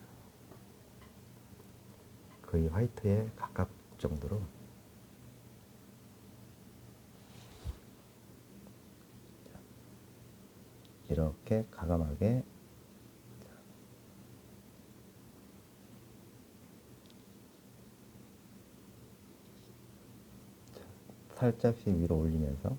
거의 화이트에 가깝 정도로 이렇게 과감하게 살짝씩 위로 올리면서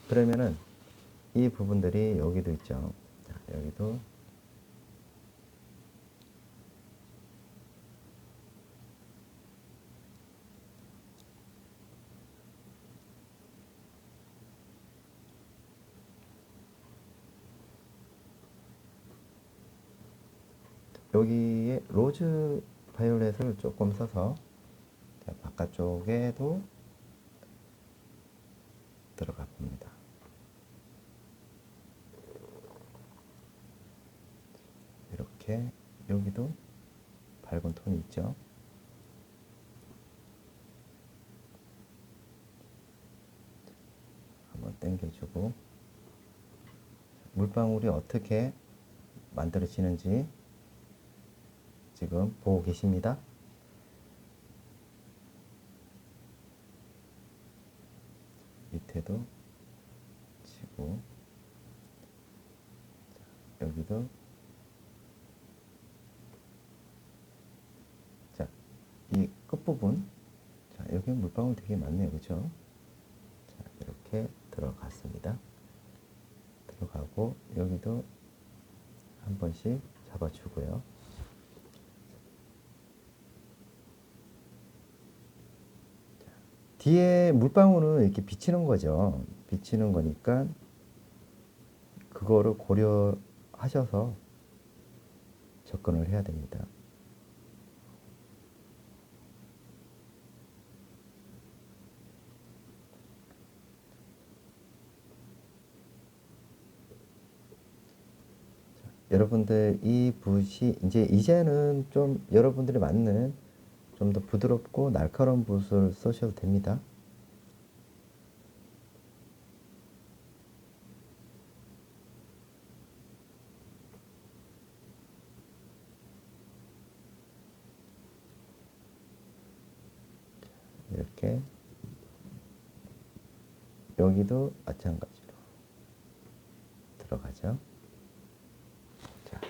그러면은 이 부분들이 여기도 있죠. 자, 여기도 여기에 로즈 바이올렛을 조금 써서 자, 바깥쪽에도 들어가 봅니다. 이렇게 여기도 밝은 톤이 있죠. 한번 당겨주고 물방울이 어떻게 만들어지는지 지금 보고 계십니다. 밑에도 치고 여기도 끝부분. 자, 여기 물방울 되게 많네요. 그죠? 자, 이렇게 들어갔습니다. 들어가고 여기도 한 번씩 잡아주고요. 뒤에 물방울은 이렇게 비치는 거죠. 비치는 거니까 그거를 고려하셔서 접근을 해야 됩니다. 여러분들 이 붓이 이제는 좀 여러분들이 맞는 좀 더 부드럽고 날카로운 붓을 쓰셔도 됩니다. 이렇게 여기도 마찬가지로 들어가죠. 자,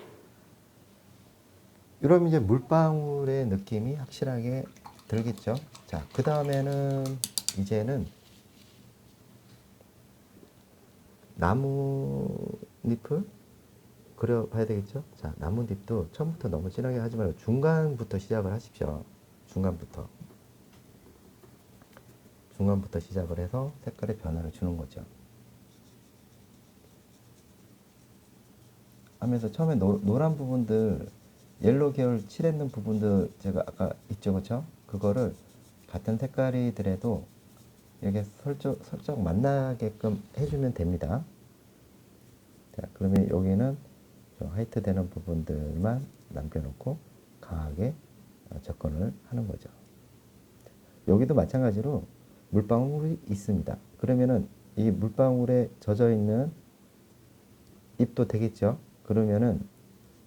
이러면 이제 물방울의 느낌이 확실하게 들겠죠. 자, 그 다음에는 이제는 나뭇잎을 그려봐야 되겠죠. 자, 나뭇잎도 처음부터 너무 진하게 하지 말고 중간부터 시작을 하십시오. 중간부터 시작을 해서 색깔의 변화를 주는 거죠. 하면서 처음에 노란 부분들, 옐로우 계열 칠했는 부분들 제가 아까 있죠, 그쵸? 그거를 같은 색깔이더라도 이렇게 슬쩍 만나게끔 해주면 됩니다. 자, 그러면 여기는 좀 화이트 되는 부분들만 남겨놓고 강하게 접근을 하는 거죠. 여기도 마찬가지로 물방울이 있습니다. 그러면은 이 물방울에 젖어 있는 잎도 되겠죠. 그러면은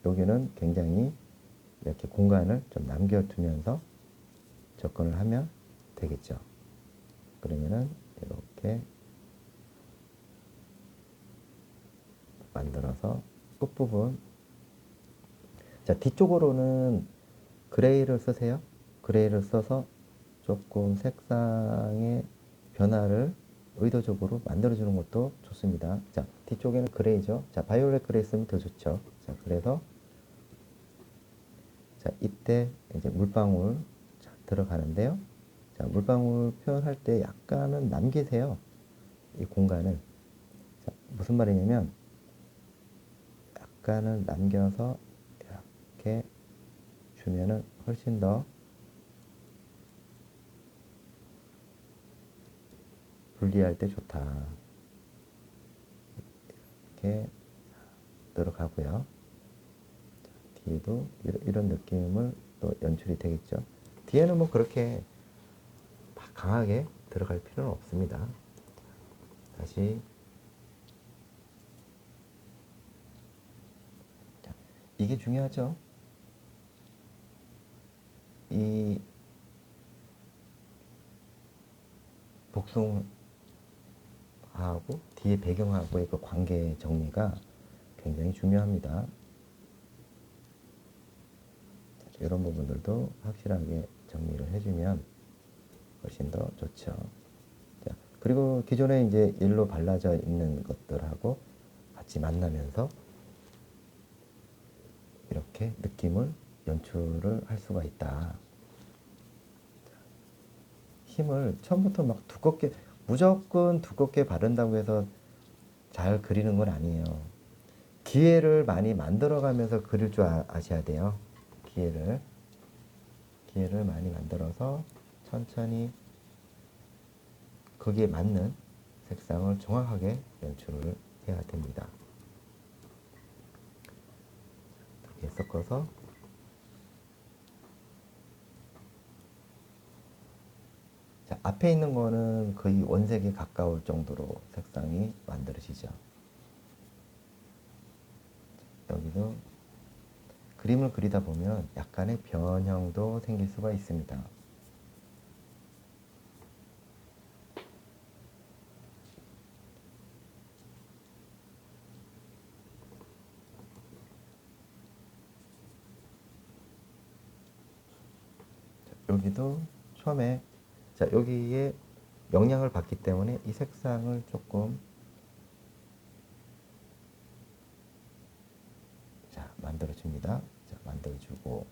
여기는 굉장히 이렇게 공간을 좀 남겨두면서 접근을 하면 되겠죠. 그러면은 이렇게 만들어서 끝부분, 자, 뒤쪽으로는 그레이를 쓰세요. 그레이를 써서 조금 색상의 변화를 의도적으로 만들어주는 것도 좋습니다. 자, 뒤쪽에는 그레이죠. 자, 바이올렛 그레이 쓰면 더 좋죠. 자, 그래서 자, 이때 이제 물방울 자, 들어가는데요. 자, 물방울 표현할 때 약간은 남기세요. 이 공간을. 자, 무슨 말이냐면 약간은 남겨서 이렇게 주면은 훨씬 더 분리할 때 좋다. 이렇게 들어가고요. 뒤에도 이런 느낌을 또 연출이 되겠죠. 뒤에는 뭐 그렇게 강하게 들어갈 필요는 없습니다. 다시 자, 이게 중요하죠. 이 복숭아하고 뒤에 배경하고의 그 관계 정리가 굉장히 중요합니다. 이런 부분들도 확실하게 정리를 해주면 훨씬 더 좋죠. 자, 그리고 기존에 이제 일로 발라져 있는 것들하고 같이 만나면서 이렇게 느낌을 연출을 할 수가 있다. 힘을 처음부터 막 두껍게, 무조건 두껍게 바른다고 해서 잘 그리는 건 아니에요. 기회를 많이 만들어가면서 그릴 줄 아셔야 돼요. 기회를 많이 만들어서 천천히 거기에 맞는 색상을 정확하게 연출을 해야 됩니다. 이렇게 섞어서 자, 앞에 있는 거는 거의 원색에 가까울 정도로 색상이 만들어지죠. 여기도 그림을 그리다 보면 약간의 변형도 생길 수가 있습니다. 여기도 처음에 자 여기에 영향을 받기 때문에 이 색상을 조금 자 만들어 줍니다. 자 만들어 주고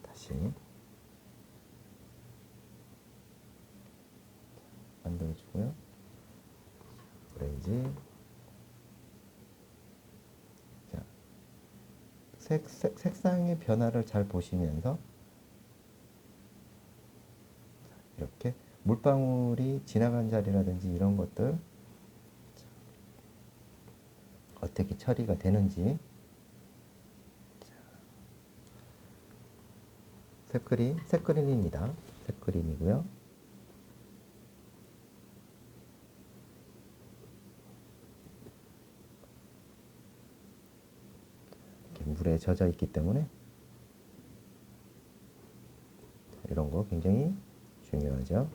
다시 만들어 주고요. 오렌지 자 색상의 변화를 잘 보시면서 이렇게 물방울이 지나간 자리라든지 이런 것들 어떻게 처리가 되는지 색그린입니다. 색그린이고요. 이렇게 물에 젖어 있기 때문에 이런 거 굉장히 중요하죠.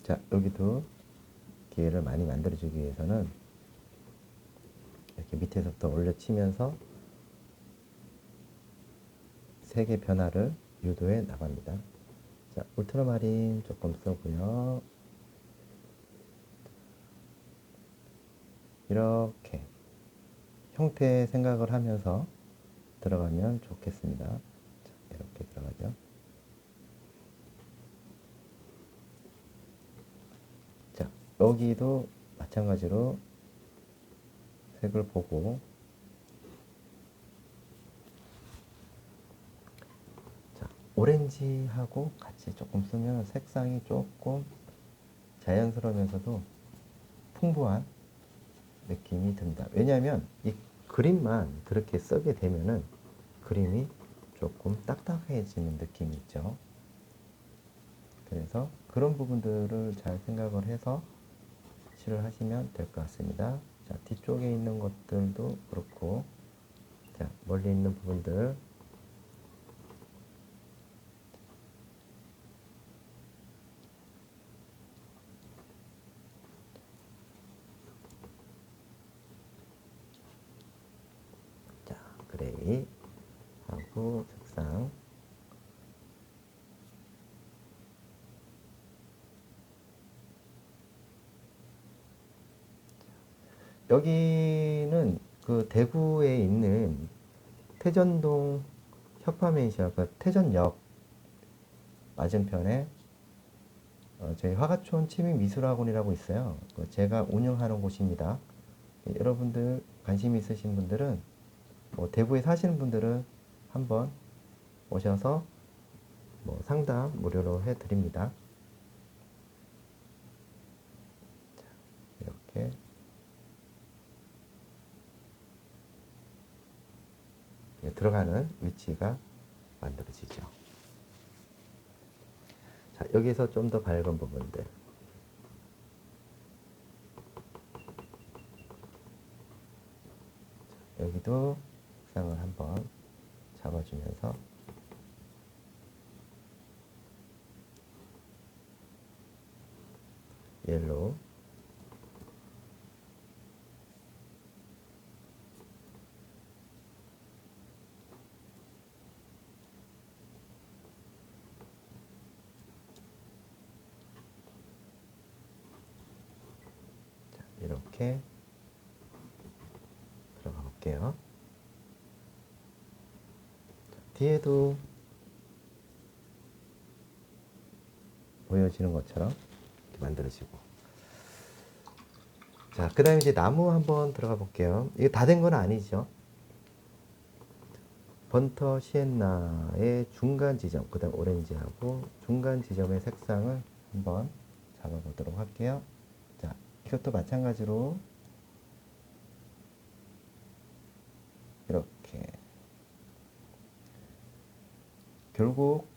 자, 여기도 기회를 많이 만들어주기 위해서는 이렇게 밑에서부터 올려치면서 색의 변화를 유도해 나갑니다. 자, 울트라마린 조금 써고요. 이렇게 형태 생각을 하면서 들어가면 좋겠습니다. 자, 이렇게 들어가죠. 자, 여기도 마찬가지로 색을 보고 자, 오렌지하고 같이 조금 쓰면 색상이 조금 자연스러우면서도 풍부한 느낌이 든다. 왜냐하면 이 그림만 그렇게 쓰게 되면은 그림이 조금 딱딱해지는 느낌이 있죠. 그래서 그런 부분들을 잘 생각을 해서 칠을 하시면 될 것 같습니다. 자, 뒤쪽에 있는 것들도 그렇고, 자, 멀리 있는 부분들. 자, 그레이 하고 색상. 여기는 그 대구에 있는 태전동 혁파맨시아 그 태전역 맞은편에 저희 화가촌 치민미술학원이라고 있어요. 제가 운영하는 곳입니다. 여러분들 관심 있으신 분들은 대구에 사시는 분들은 한번 오셔서 상담 무료로 해드립니다. 이렇게 들어가는 위치가 만들어지죠. 자, 여기서 좀 더 밝은 부분들. 자, 여기도 색상을 한번 잡아주면서 옐로우 이렇게 들어가 볼게요. 뒤에도 보여지는 것처럼 이렇게 만들어지고. 자, 그 다음에 이제 나무 한번 들어가 볼게요. 이게 다 된 건 아니죠. 번터 시엔나의 중간 지점, 그 다음 오렌지하고 중간 지점의 색상을 한번 잡아보도록 할게요. 자, 이것도 마찬가지로 이렇게 결국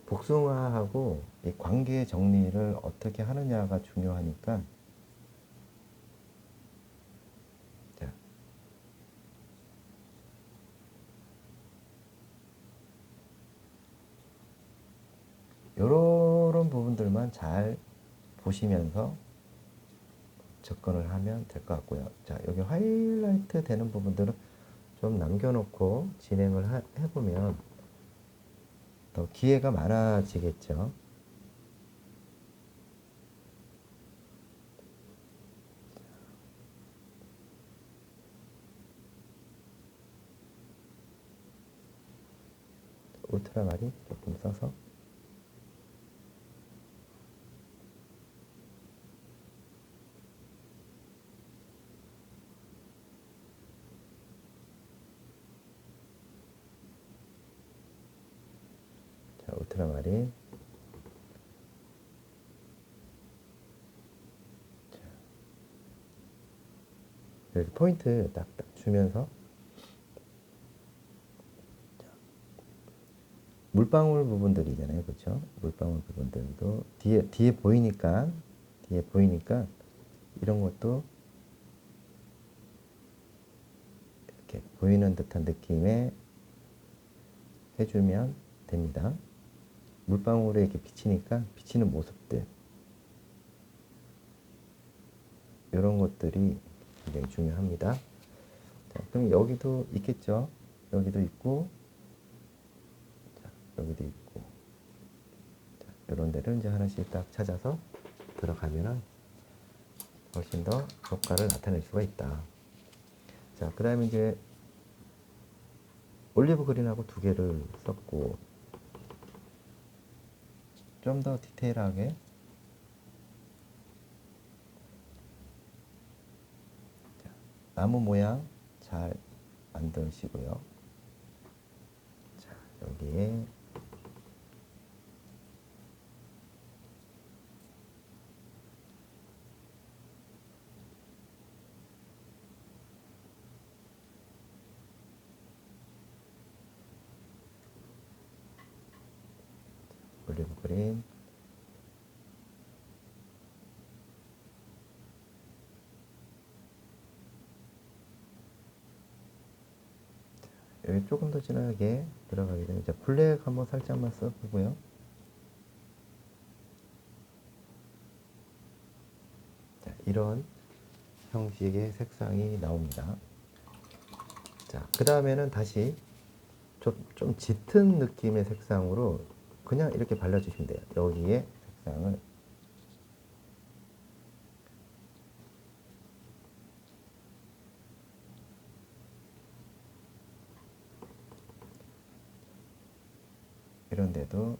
복숭아하고 이 관계 정리를 어떻게 하느냐가 중요하니까 자, 점들만 잘 보시면서 접근을 하면 될 것 같고요. 자, 여기 하이라이트 되는 부분들은 좀 남겨놓고 진행을 해보면 더 기회가 많아지겠죠. 울트라마린 조금 써서 자, 울트라마린 자, 여기 포인트 딱딱 주면서 물방울 부분들이잖아요, 그렇죠? 물방울 부분들도 뒤에 보이니까 이런 것도 이렇게 보이는 듯한 느낌에 해주면 됩니다. 물방울에 이렇게 비치니까 비치는 모습들 이런 것들이 굉장히 중요합니다. 자, 그럼 여기도 있겠죠? 여기도 있고 여기도 있고 자, 이런 데를 이제 하나씩 딱 찾아서 들어가면은 훨씬 더 효과를 나타낼 수가 있다. 자, 그 다음에 이제 올리브 그린하고 두 개를 썼고 좀 더 디테일하게 자, 나무 모양 잘 만드시고요. 자, 여기에 올리브 그린 여기 조금 더 진하게 들어가게 되면 이제 블랙 한번 살짝만 써보고요. 자, 이런 형식의 색상이 나옵니다. 자, 그 다음에는 다시 좀 짙은 느낌의 색상으로 그냥 이렇게 발라주시면 돼요. 여기에 색상을 이런 데도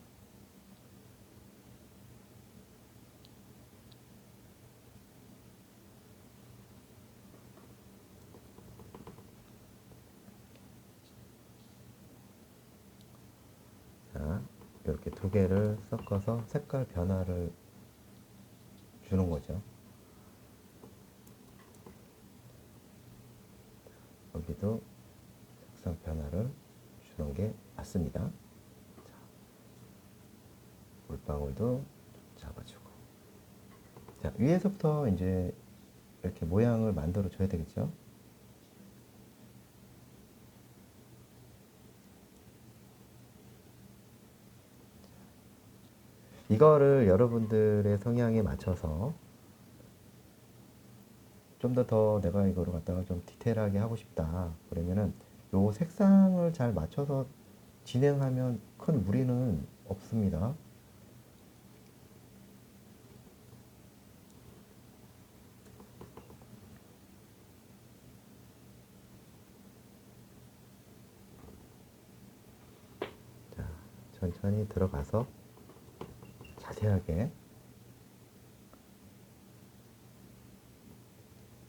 자, 이렇게 두 개를 섞어서 색깔 변화를 주는 거죠. 여기도 색상 변화를 주는 게 맞습니다. 자, 물방울도 잡아주고. 자, 위에서부터 이제 이렇게 모양을 만들어 줘야 되겠죠. 이거를 여러분들의 성향에 맞춰서 좀 더 내가 이거를 갖다가 좀 디테일하게 하고 싶다. 그러면은 요 색상을 잘 맞춰서 진행하면 큰 무리는 없습니다. 자, 천천히 들어가서 자세하게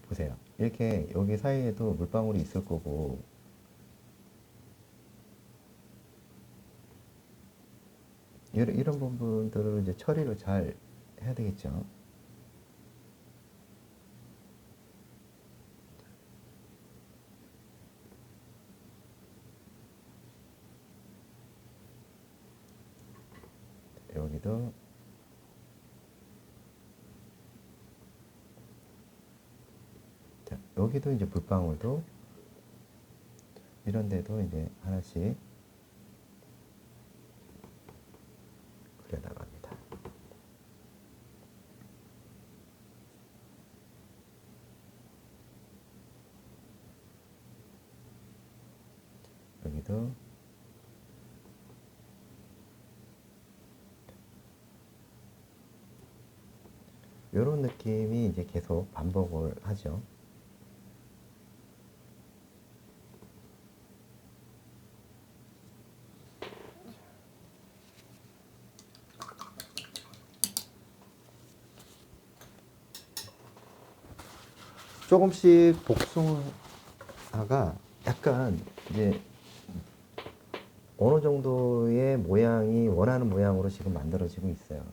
보세요. 이렇게 여기 사이에도 물방울이 있을 거고 이런 부분들을 이제 처리를 잘 해야 되겠죠. 여기도 자, 여기도 이제 물방울도 이런 데도 이제 하나씩 그려나갑니다. 여기도 이런 느낌이 이제 계속 반복을 하죠. 조금씩 복숭아가 약간 이제 어느 정도의 모양이 원하는 모양으로 지금 만들어지고 있어요.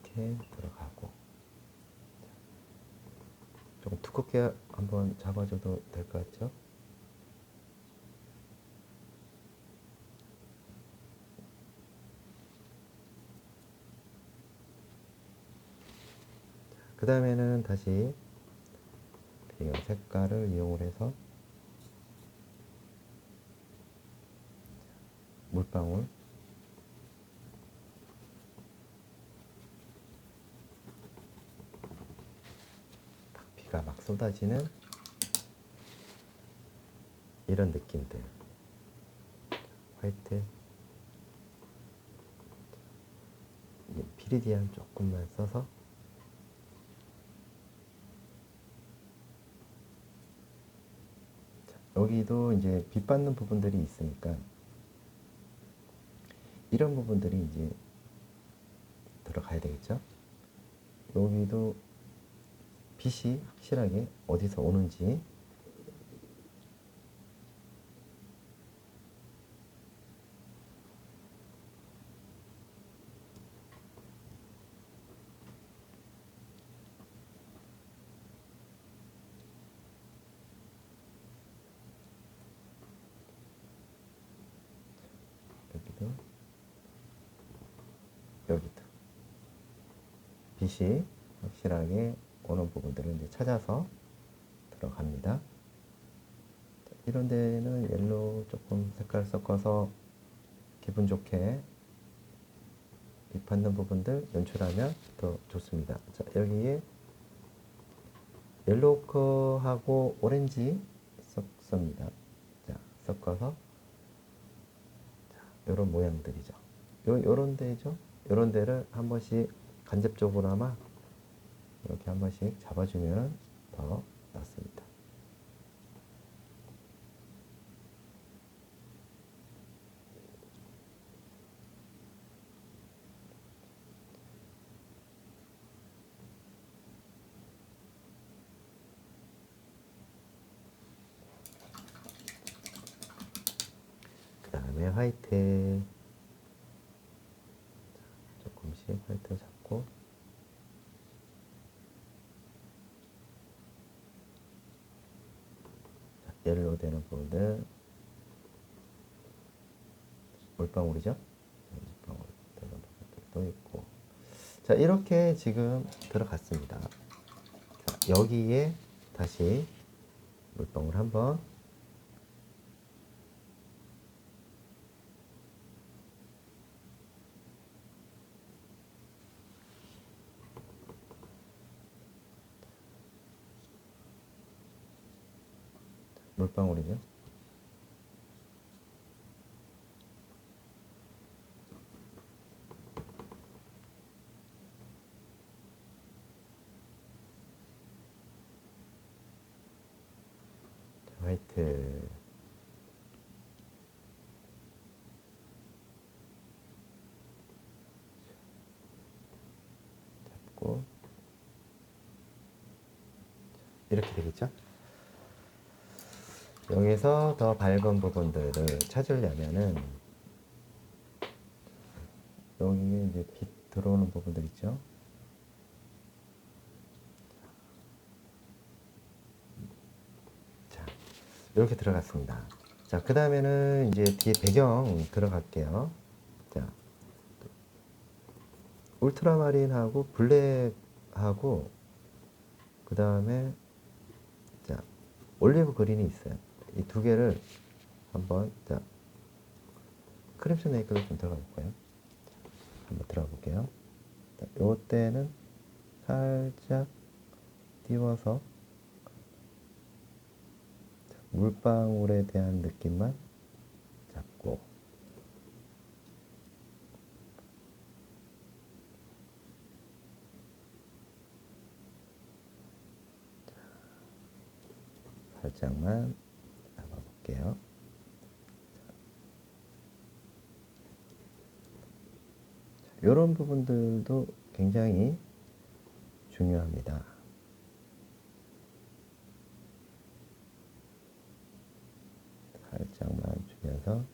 이렇게 들어가고 조금 두껍게 한번 잡아줘도 될 것 같죠? 그 다음에는 다시 배경 색깔을 이용을 해서 물방울 비가 막 쏟아지는 이런 느낌들. 화이트 피리디안 조금만 써서 여기도 이제 빛 받는 부분들이 있으니까 이런 부분들이 이제 들어가야 되겠죠. 여기도 빛이 확실하게 어디서 오는지 여기도 빛이 확실하게 오는 부분들을 이제 찾아서 들어갑니다. 이런 데는 옐로우 조금 색깔 섞어서 기분 좋게 빛 받는 부분들 연출하면 더 좋습니다. 자, 여기에 옐로우하고 오렌지 섞습니다. 자, 섞어서 이런 모양들이죠. 요런 데죠. 요런 데를 한 번씩 간접적으로나마 이렇게 한 번씩 잡아주면 더 낫습니다. 그 다음에 화이트 조금씩 화이트 잡고 옐로우 되는 부분들 물방울이죠. 물방울 되는 부분들도 있고 자 이렇게 지금 들어갔습니다. 자, 여기에 다시 물방울 한번 물방울이죠. 화이트 잡고 이렇게 되겠죠. 여기서 더 밝은 부분들을 찾으려면은 여기에 이제 빛 들어오는 부분들 있죠. 자, 이렇게 들어갔습니다. 자, 그 다음에는 이제 뒤에 배경 들어갈게요. 자, 울트라마린하고 블랙하고 그 다음에 자, 올리브 그린이 있어요. 이 두 개를 한번 자, 크림슨 메이크업을 좀 들어가 볼까요? 한번 들어가 볼게요. 요때는 살짝 띄워서 물방울에 대한 느낌만 잡고, 살짝만 잡아볼게요. 이런 부분들도 굉장히 중요합니다. 살짝만 주면서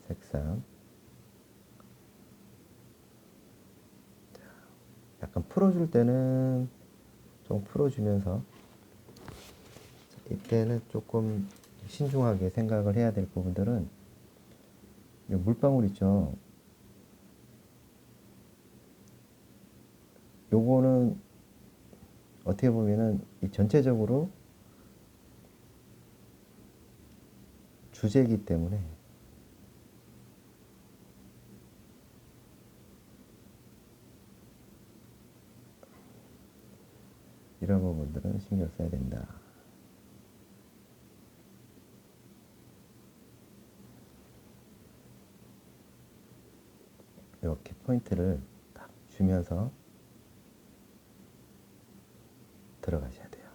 색상 약간 풀어줄 때는 좀 풀어주면서, 이때는 조금 신중하게 생각을 해야 될 부분들은 물방울 있죠. 요거는 어떻게 보면은 이 전체적으로 주제이기 때문에 이런 부분들은 신경 써야 된다. 이렇게 포인트를 딱 주면서 들어가셔야 돼요.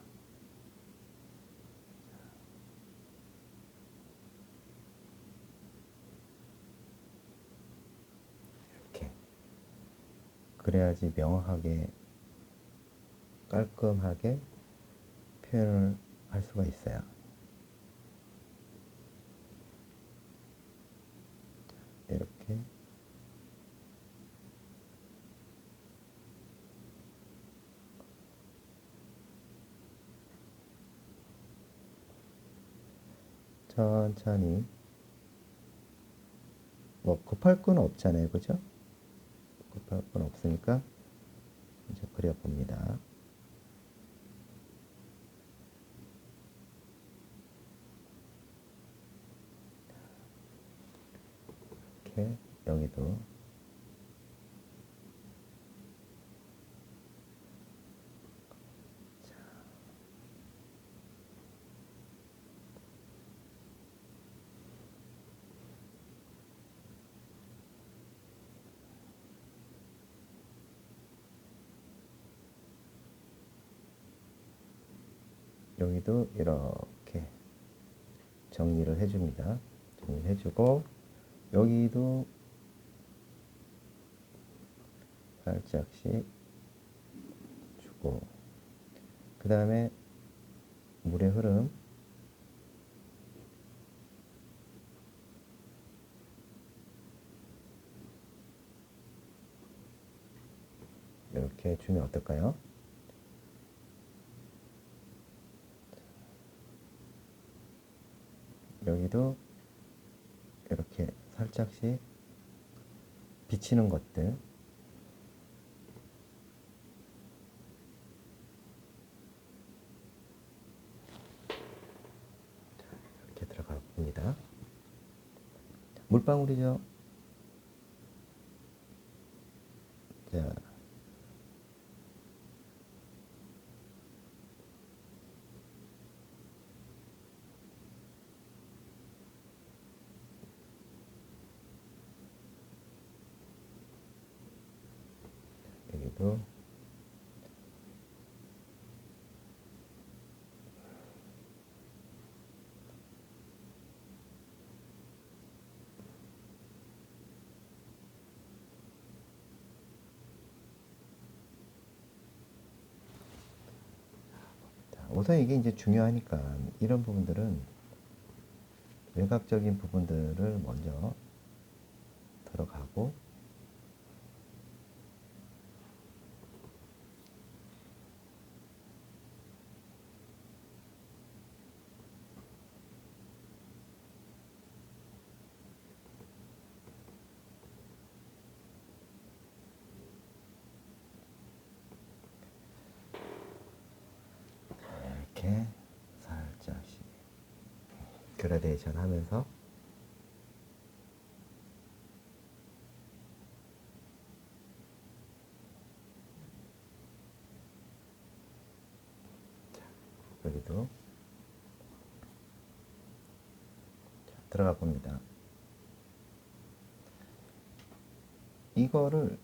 이렇게. 그래야지 명확하게, 깔끔하게 표현을 할 수가 있어요. 이렇게. 천천히. 뭐 급할 건 없잖아요, 그죠? 급할 건 없으니까 이제 그려봅니다. 이렇게 여기도 여기도 이렇게 정리를 해줍니다. 정리를 해주고, 여기도 살짝씩 주고, 그 다음에 물의 흐름 이렇게 주면 어떨까요? 여기도 이렇게 살짝씩 비치는 것들 이렇게 들어가 봅니다. 물방울이죠. 자, 여기도 우선 이게 이제 중요하니까 이런 부분들은 외곽적인 부분들을 먼저 들어가고, 이렇게 살짝씩 그라데이션 하면서 여기도 들어가 봅니다. 이거를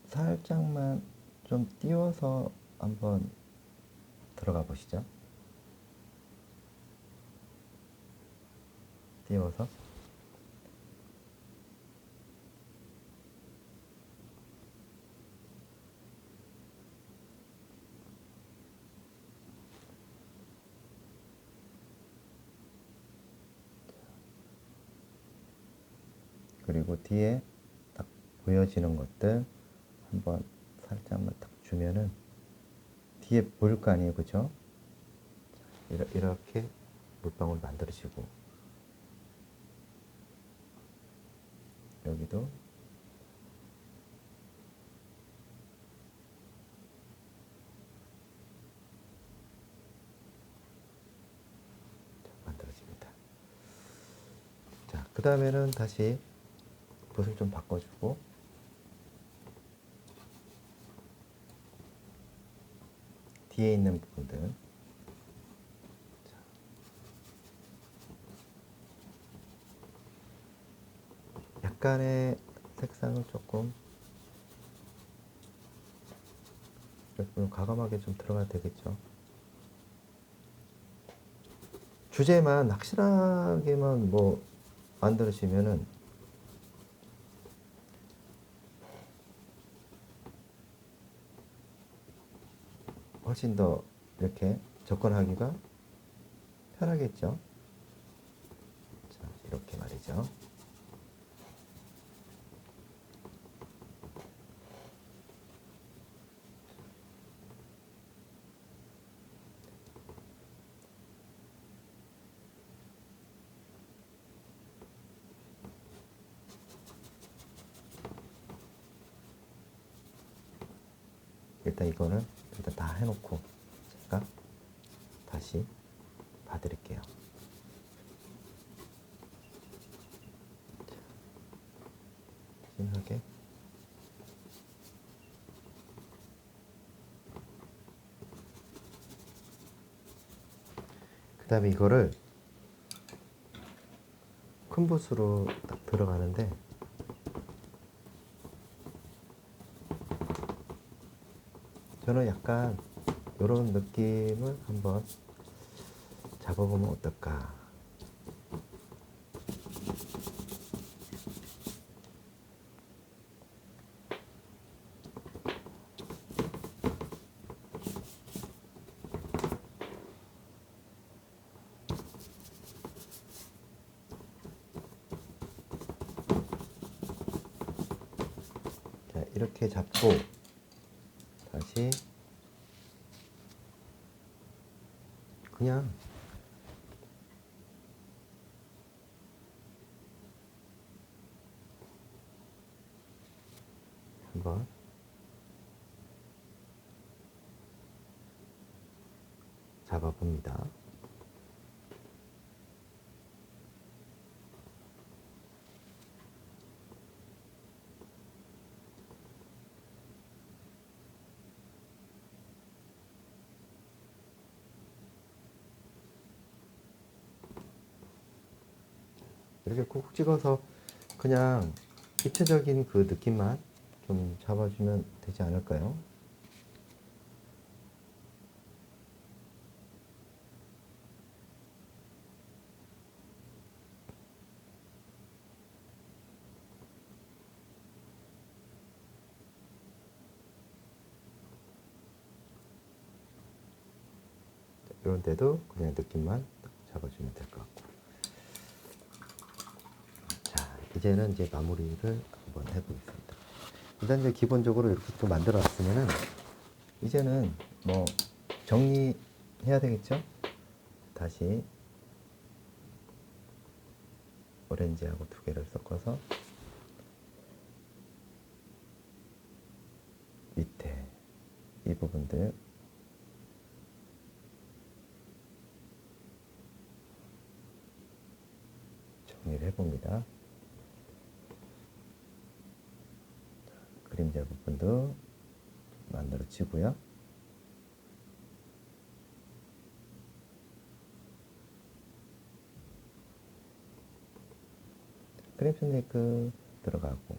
살짝만 좀 띄워서 한번 들어가 보시죠. 띄워서. 그리고 뒤에 딱 보여지는 것들 한번 살짝만 딱 주면은 뒤에 보일 거 아니에요, 그죠? 이렇게 물방울 만들어지고, 여기도 만들어집니다. 자, 그 다음에는 다시 붓을 좀 바꿔주고, 뒤에 있는 부분들 약간의 색상을 조금 과감하게 좀 들어가야 되겠죠. 주제만 확실하게만 뭐 만들어지면은 훨씬 더 이렇게 접근하기가 편하겠죠. 자, 이렇게 말이죠. 일단 이거는 일단 다 해놓고 제가 다시 봐드릴게요. 진하게. 그 다음에 이거를 큰 붓으로 딱 들어가는데, 저는 약간 이런 느낌을 한번 잡아보면 어떨까. 자, 이렇게 잡고 다시 그냥 한번 잡아봅니다. 이렇게 콕 찍어서 그냥 입체적인 그 느낌만 좀 잡아주면 되지 않을까요? 이런 데도 그냥 느낌만 딱 잡아주면 될 것 같고. 자, 이제는 이제 마무리를 한번 해보겠습니다. 일단 이제 기본적으로 이렇게 또 만들어 놨으면은 이제는 뭐 정리해야 되겠죠? 다시 오렌지하고 두 개를 섞어서 밑에 이 부분들 정리를 해봅니다. 그림자 부분도 만들어지고요. 크림슨 레이크 들어가고,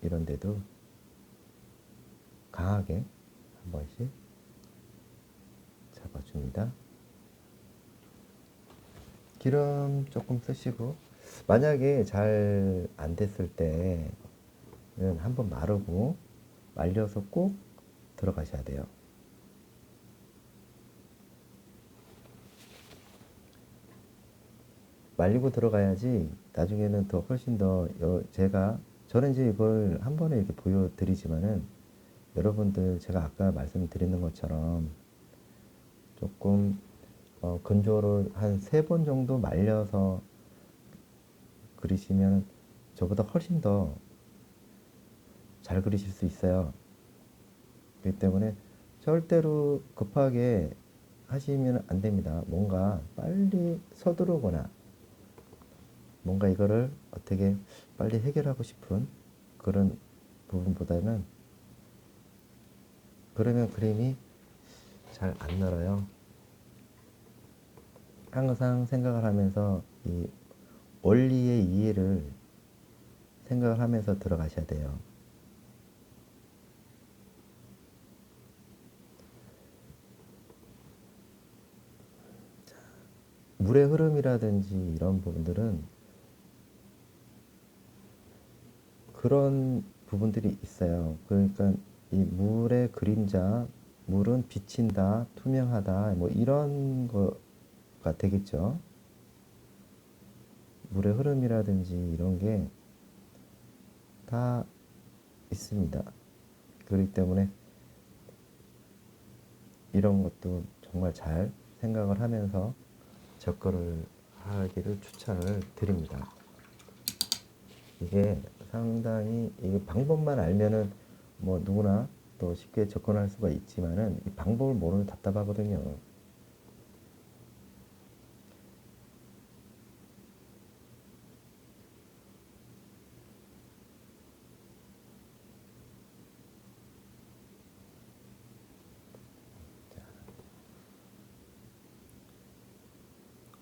이런 데도 강하게 한 번씩 잡아줍니다. 기름 조금 쓰시고, 만약에 잘 안 됐을 때는 한번 마르고 말려서 꼭 들어가셔야 돼요. 말리고 들어가야지 나중에는 더 훨씬 더 저는 이제 이걸 한 번에 이렇게 보여드리지만은 여러분들 제가 아까 말씀드리는 것처럼 조금 건조를 한 3번 정도 말려서 그리시면 저보다 훨씬 더 잘 그리실 수 있어요. 그렇기 때문에 절대로 급하게 하시면 안 됩니다. 뭔가 빨리 서두르거나 뭔가 이거를 어떻게 빨리 해결하고 싶은 그런 부분보다는 그러면 그림이 잘 안 늘어요. 항상 생각을 하면서 이 원리의 이해를 생각을 하면서 들어가셔야 돼요. 물의 흐름이라든지 이런 부분들은 그런 부분들이 있어요. 그러니까 이 물의 그림자, 물은 비친다, 투명하다, 뭐 이런 거가 되겠죠. 물의 흐름이라든지 이런 게 다 있습니다. 그렇기 때문에 이런 것도 정말 잘 생각을 하면서 접근을 하기를 추천을 드립니다. 이게 상당히 이 방법만 알면은 뭐 누구나 또 쉽게 접근할 수가 있지만은 이 방법을 모르면 답답하거든요.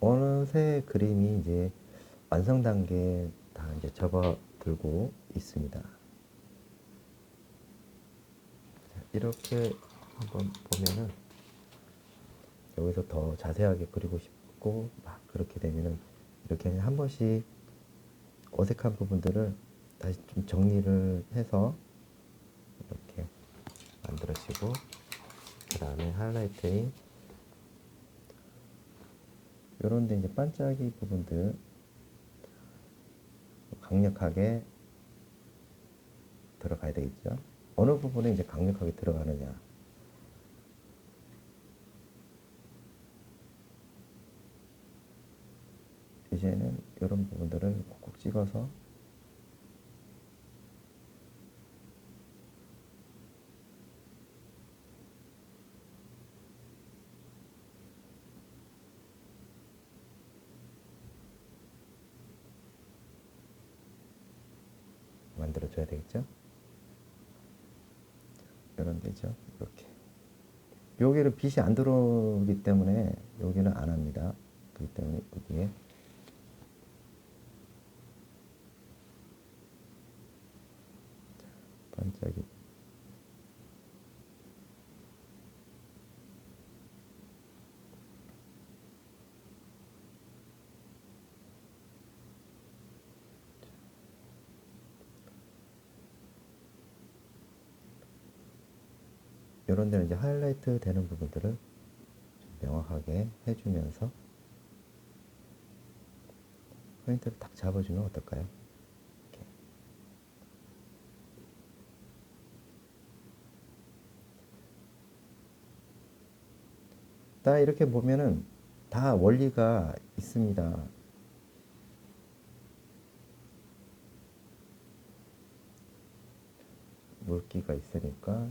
어느새 그림이 이제 완성 단계에 다 이제 접어들고 있습니다. 이렇게 한번 보면은 여기서 더 자세하게 그리고 싶고 막 그렇게 되면은 이렇게 한 번씩 어색한 부분들을 다시 좀 정리를 해서 이렇게 만들어주고 그 다음에 하이라이트인 요런 데 이제 반짝이 부분들 강력하게 들어가야 되겠죠. 어느 부분에 이제 강력하게 들어가느냐. 이제는 이런 부분들을 콕콕 찍어서 만들어 줘야 되겠죠. 이런 데죠. 이렇게. 여기를 빛이 안 들어오기 때문에 여기는 안 합니다. 그렇기 때문에 여기에 반짝이 이런 데는 이제 하이라이트 되는 부분들을 좀 명확하게 해주면서 포인트를 딱 잡아주면 어떨까요? 이렇게. 딱 이렇게 보면은 다 원리가 있습니다. 물기가 있으니까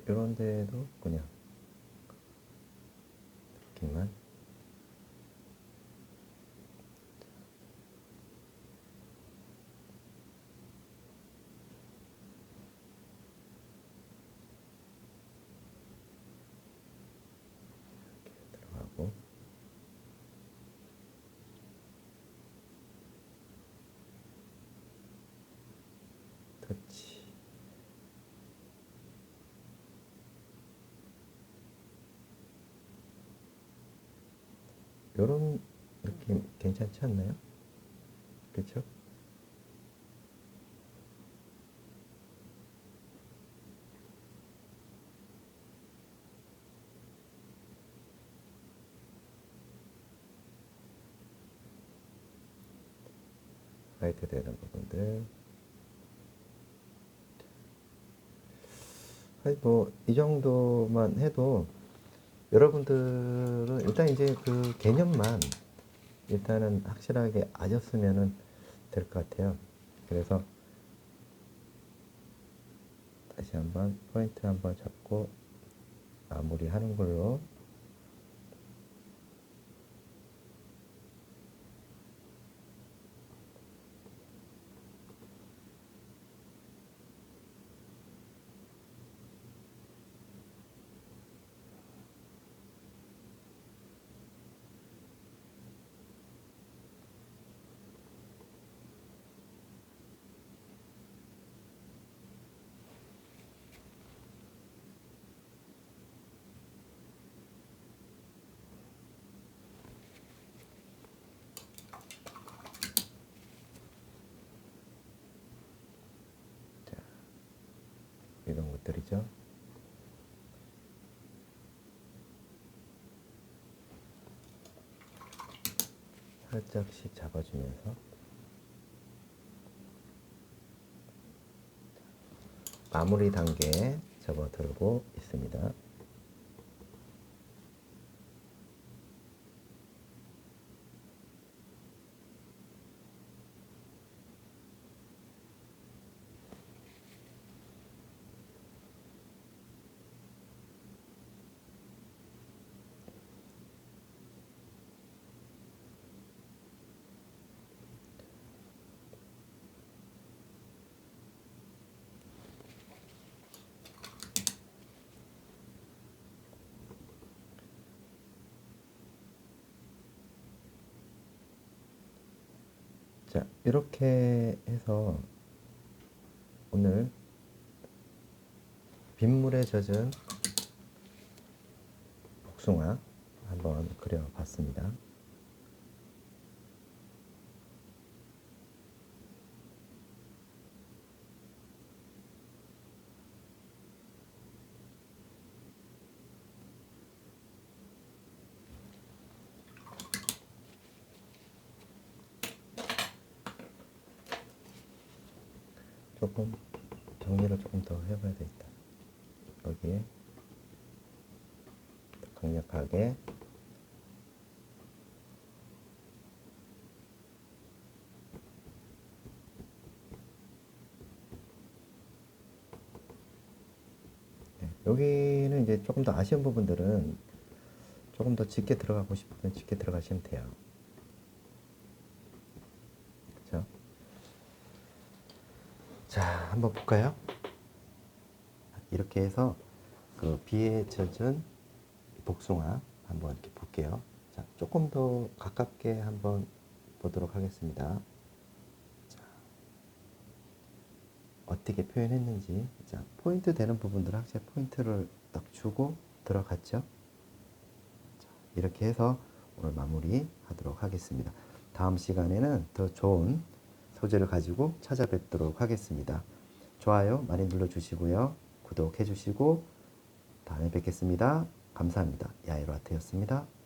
이런 데도 그냥 이렇게만 요런 느낌 괜찮지 않나요? 그쵸? 화이트 되는 부분들. 뭐, 이 정도만 해도 여러분들은 일단 이제 그 개념만 일단은 확실하게 아셨으면 될 것 같아요. 그래서 다시 한번 포인트 한번 잡고 마무리하는 걸로. 이런 것들이죠. 살짝씩 잡아주면서 마무리 단계에 접어들고 있습니다. 자, 이렇게 해서 오늘 빗물에 젖은 복숭아 한번 그려봤습니다. 조금 정리를 조금 더 해봐야 되겠다. 여기에 강력하게 여기는 이제 조금 더 아쉬운 부분들은 조금 더 짙게 들어가고 싶으면 짙게 들어가시면 돼요. 그렇죠? 자, 한번 볼까요? 이렇게 해서 그 비에 젖은 복숭아 한번 이렇게 볼게요. 자, 조금 더 가깝게 한번 보도록 하겠습니다. 자, 어떻게 표현했는지. 자, 포인트 되는 부분들 확실히 포인트를 딱 주고 들어갔죠. 자, 이렇게 해서 오늘 마무리 하도록 하겠습니다. 다음 시간에는 더 좋은 소재를 가지고 찾아뵙도록 하겠습니다. 좋아요 많이 눌러주시고요. 구독해 주시고 다음에 뵙겠습니다. 감사합니다. 야이로 아트였습니다.